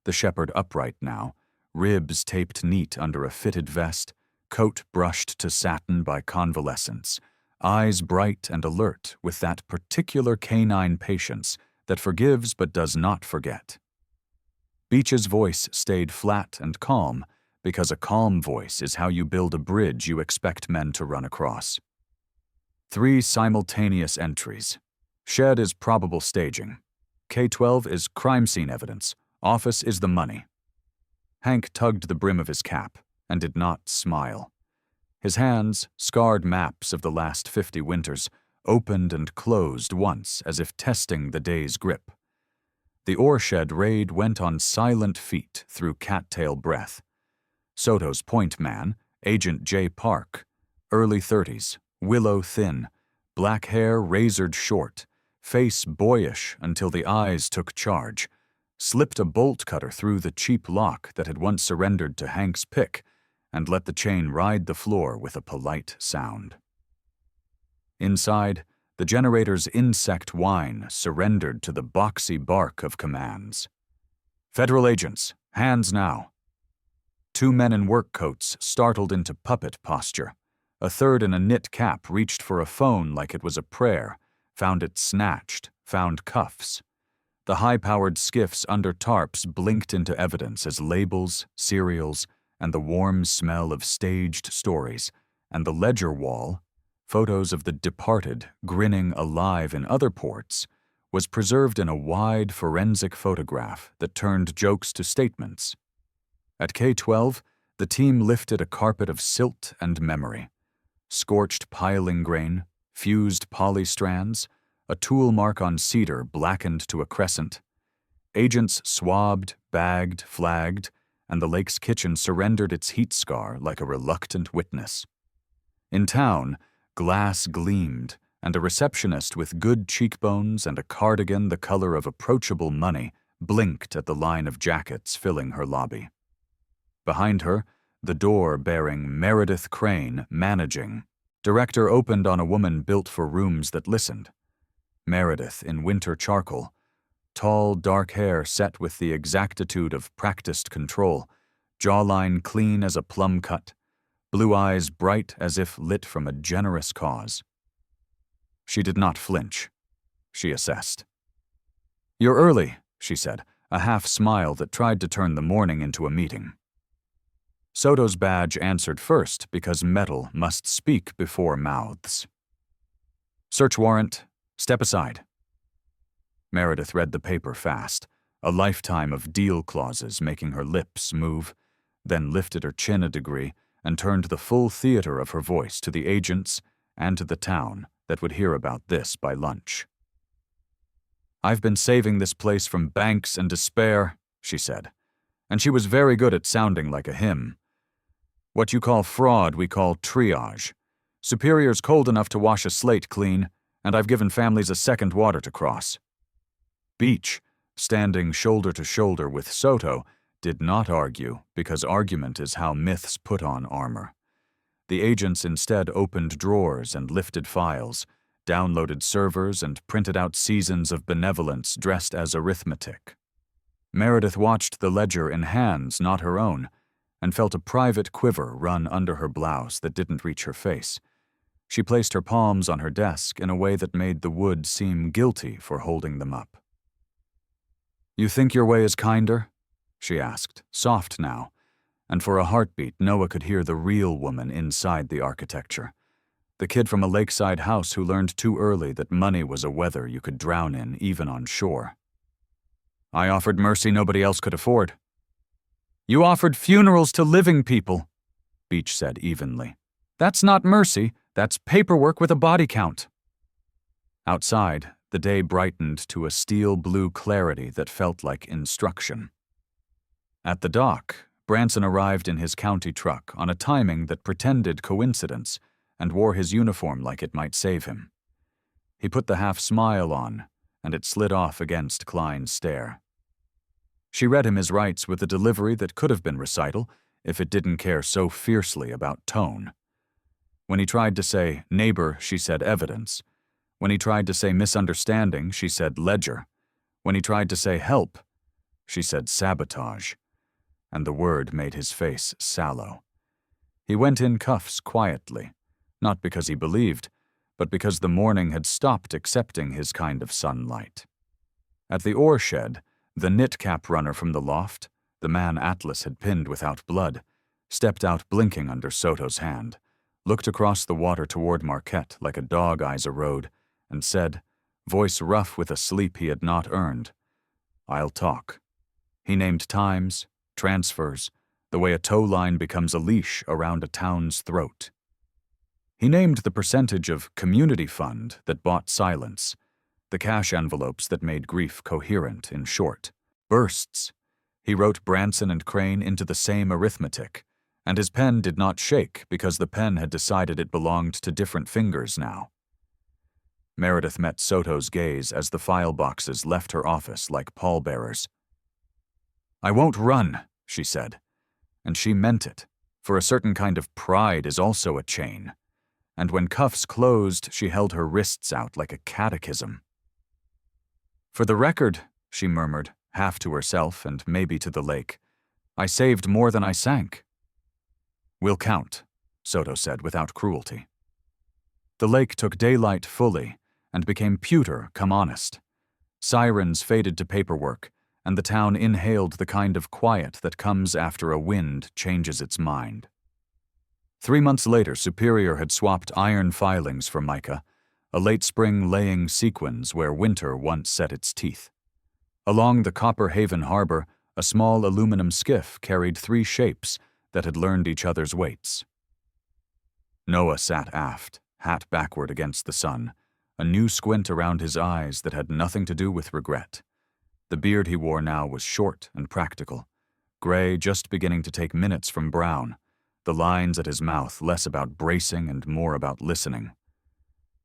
Speaker 1: the shepherd upright now, ribs taped neat under a fitted vest, coat brushed to satin by convalescence, eyes bright and alert with that particular canine patience that forgives but does not forget. Beach's voice stayed flat and calm because a calm voice is how you build a bridge you expect men to run across. 3 simultaneous entries. Shed is probable staging. K-12 is crime scene evidence. Office is the money. Hank tugged the brim of his cap and did not smile. His hands, scarred maps of the last 50 winters, opened and closed once as if testing the day's grip. The oarshed raid went on silent feet through cattail breath. Soto's point man, Agent J. Park, early 30s, willow thin, black hair razored short, face boyish until the eyes took charge, slipped a bolt cutter through the cheap lock that had once surrendered to Hank's pick and let the chain ride the floor with a polite sound. Inside, the generator's insect whine surrendered to the boxy bark of commands. "Federal agents, hands now." Two men in work coats startled into puppet posture. A third in a knit cap reached for a phone like it was a prayer, found it snatched, found cuffs. The high-powered skiffs under tarps blinked into evidence as labels, serials, and the warm smell of staged stories, and the ledger wall, photos of the departed grinning alive in other ports, was preserved in a wide forensic photograph that turned jokes to statements. At K-12, the team lifted a carpet of silt and memory. Scorched piling grain, fused polystrands, a tool mark on cedar blackened to a crescent. Agents swabbed, bagged, flagged, and the lake's kitchen surrendered its heat scar like a reluctant witness. In town, glass gleamed, and a receptionist with good cheekbones and a cardigan the color of approachable money blinked at the line of jackets filling her lobby. Behind her, the door bearing Meredith Crane, managing, director opened on a woman built for rooms that listened. Meredith in winter charcoal, tall, dark hair set with the exactitude of practiced control, jawline clean as a plum cut, blue eyes bright as if lit from a generous cause. She did not flinch. She assessed. "You're early," she said, a half smile that tried to turn the morning into a meeting. Soto's badge answered first because metal must speak before mouths. "Search warrant. Step aside." Meredith read the paper fast, a lifetime of deal clauses making her lips move, then lifted her chin a degree and turned the full theater of her voice to the agents and to the town that would hear about this by lunch. "I've been saving this place from banks and despair," she said, and she was very good at sounding like a hymn. "What you call fraud, we call triage. Superior's cold enough to wash a slate clean, and I've given families a second water to cross." Beach, standing shoulder to shoulder with Soto, did not argue because argument is how myths put on armor. The agents instead opened drawers and lifted files, downloaded servers and printed out seasons of benevolence dressed as arithmetic. Meredith watched the ledger in hands not her own, and felt a private quiver run under her blouse that didn't reach her face. She placed her palms on her desk in a way that made the wood seem guilty for holding them up. "You think your way is kinder?" she asked, soft now, and for a heartbeat Noah could hear the real woman inside the architecture. The kid from a lakeside house who learned too early that money was a weather you could drown in even on shore. "I offered mercy nobody else could afford." "You offered funerals to living people," Beach said evenly. "That's not mercy, that's paperwork with a body count." Outside, the day brightened to a steel-blue clarity that felt like instruction. At the dock, Branson arrived in his county truck on a timing that pretended coincidence and wore his uniform like it might save him. He put the half-smile on, and it slid off against Klein's stare. She read him his rights with a delivery that could have been recital if it didn't care so fiercely about tone. When he tried to say neighbor, she said evidence. When he tried to say misunderstanding, she said ledger. When he tried to say help, she said sabotage. And the word made his face sallow. He went in cuffs quietly, not because he believed, but because the morning had stopped accepting his kind of sunlight. At the ore shed, the knit cap runner from the loft, the man Atlas had pinned without blood, stepped out blinking under Soto's hand, looked across the water toward Marquette like a dog eyes a road, and said, voice rough with a sleep he had not earned, "I'll talk." He named times, transfers, the way a tow line becomes a leash around a town's throat. He named the percentage of community fund that bought silence, the cash envelopes that made grief coherent, in short. Bursts. He wrote Branson and Crane into the same arithmetic, and his pen did not shake because the pen had decided it belonged to different fingers now. Meredith met Soto's gaze as the file boxes left her office like pallbearers. "I won't run," she said, and she meant it, for a certain kind of pride is also a chain, and when cuffs closed, she held her wrists out like a catechism. "For the record," she murmured, half to herself and maybe to the lake, "I saved more than I sank." "We'll count," Soto said without cruelty. The lake took daylight fully and became pewter come honest. Sirens faded to paperwork, and the town inhaled the kind of quiet that comes after a wind changes its mind. 3 months later, Superior had swapped iron filings for mica, a late spring laying sequins where winter once set its teeth. Along the Copper Haven harbor, a small aluminum skiff carried 3 shapes that had learned each other's weights. Noah sat aft, hat backward against the sun, a new squint around his eyes that had nothing to do with regret. The beard he wore now was short and practical, gray just beginning to take minutes from brown, the lines at his mouth less about bracing and more about listening.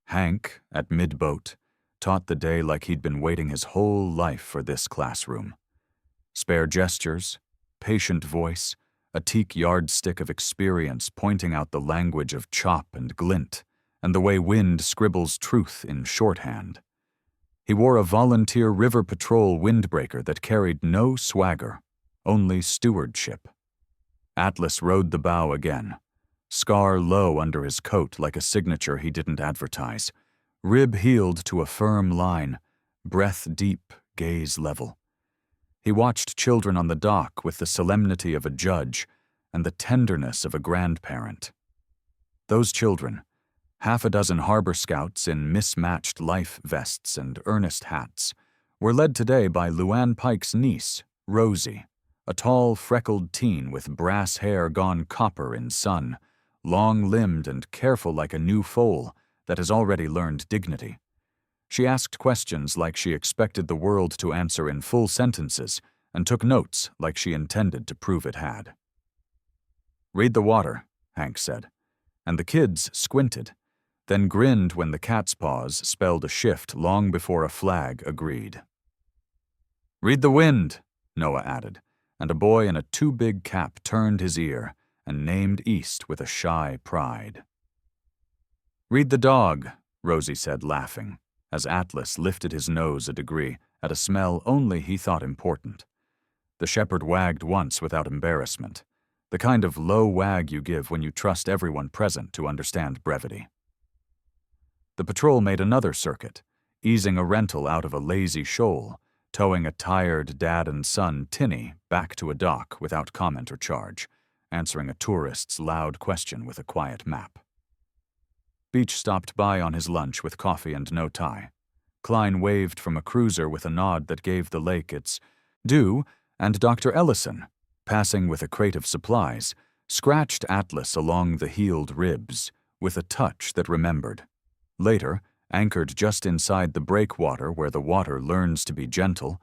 Speaker 1: Hank, at mid-boat, taught the day like he'd been waiting his whole life for this classroom. Spare gestures, patient voice, a teak yardstick of experience pointing out the language of chop and glint, and the way wind scribbles truth in shorthand. He wore a volunteer river patrol windbreaker that carried no swagger, only stewardship. Atlas rode the bow again, scar low under his coat like a signature he didn't advertise, rib heeled to a firm line, breath deep, gaze level. He watched children on the dock with the solemnity of a judge and the tenderness of a grandparent. Those children, 6 harbor scouts in mismatched life vests and earnest hats, were led today by Luann Pike's niece, Rosie, a tall, freckled teen with brass hair gone copper in sun, long-limbed and careful like a new foal that has already learned dignity. She asked questions like she expected the world to answer in full sentences and took notes like she intended to prove it had. "Read the water," Hank said, and the kids squinted, then grinned when the cat's paws spelled a shift long before a flag agreed. "Read the wind," Noah added, and a boy in a too-big cap turned his ear and named east with a shy pride. "Read the dog," Rosie said, laughing, as Atlas lifted his nose a degree at a smell only he thought important. The shepherd wagged once without embarrassment, the kind of low wag you give when you trust everyone present to understand brevity. The patrol made another circuit, easing a rental out of a lazy shoal, towing a tired dad and son tinny back to a dock without comment or charge, answering a tourist's loud question with a quiet map. Beach stopped by on his lunch with coffee and no tie. Klein waved from a cruiser with a nod that gave the lake its due, and Dr. Ellison, passing with a crate of supplies, scratched Atlas along the healed ribs with a touch that remembered. Later, anchored just inside the breakwater where the water learns to be gentle,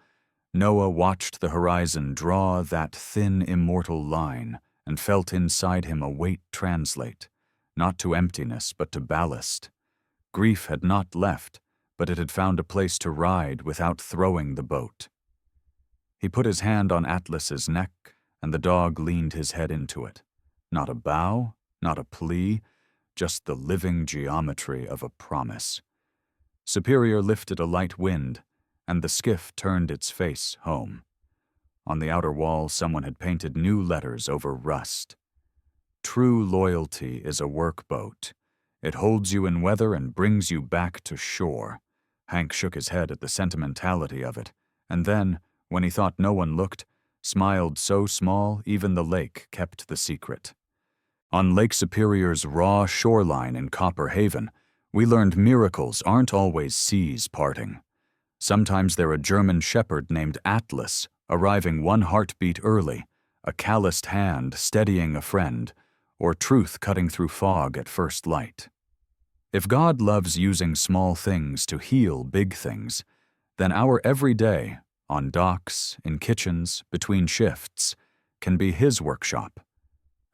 Speaker 1: Noah watched the horizon draw that thin, immortal line and felt inside him a weight translate, not to emptiness but to ballast. Grief had not left, but it had found a place to ride without throwing the boat. He put his hand on Atlas's neck, and the dog leaned his head into it. Not a bow, not a plea, just the living geometry of a promise. Superior lifted a light wind, and the skiff turned its face home. On the outer wall, someone had painted new letters over rust. "True loyalty is a workboat. It holds you in weather and brings you back to shore." Hank shook his head at the sentimentality of it, and then, when he thought no one looked, smiled so small even the lake kept the secret. On Lake Superior's raw shoreline in Copper Haven, we learned miracles aren't always seas parting. Sometimes they're a German shepherd named Atlas arriving one heartbeat early, a calloused hand steadying a friend, or truth cutting through fog at first light. If God loves using small things to heal big things, then our everyday, on docks, in kitchens, between shifts, can be His workshop.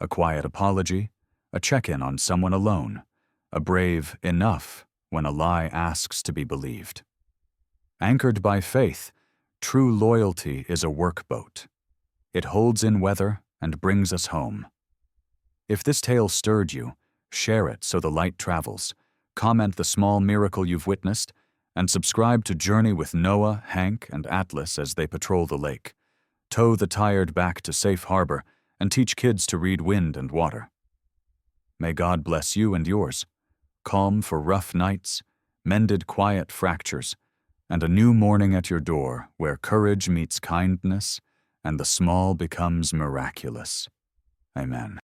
Speaker 1: A quiet apology, a check-in on someone alone, a brave enough when a lie asks to be believed. Anchored by faith, true loyalty is a workboat. It holds in weather and brings us home. If this tale stirred you, share it so the light travels, comment the small miracle you've witnessed, and subscribe to Journey with Noah, Hank, and Atlas as they patrol the lake. Tow the tired back to safe harbor and teach kids to read wind and water. May God bless you and yours. Calm for rough nights, mended quiet fractures, and a new morning at your door where courage meets kindness and the small becomes miraculous. Amen.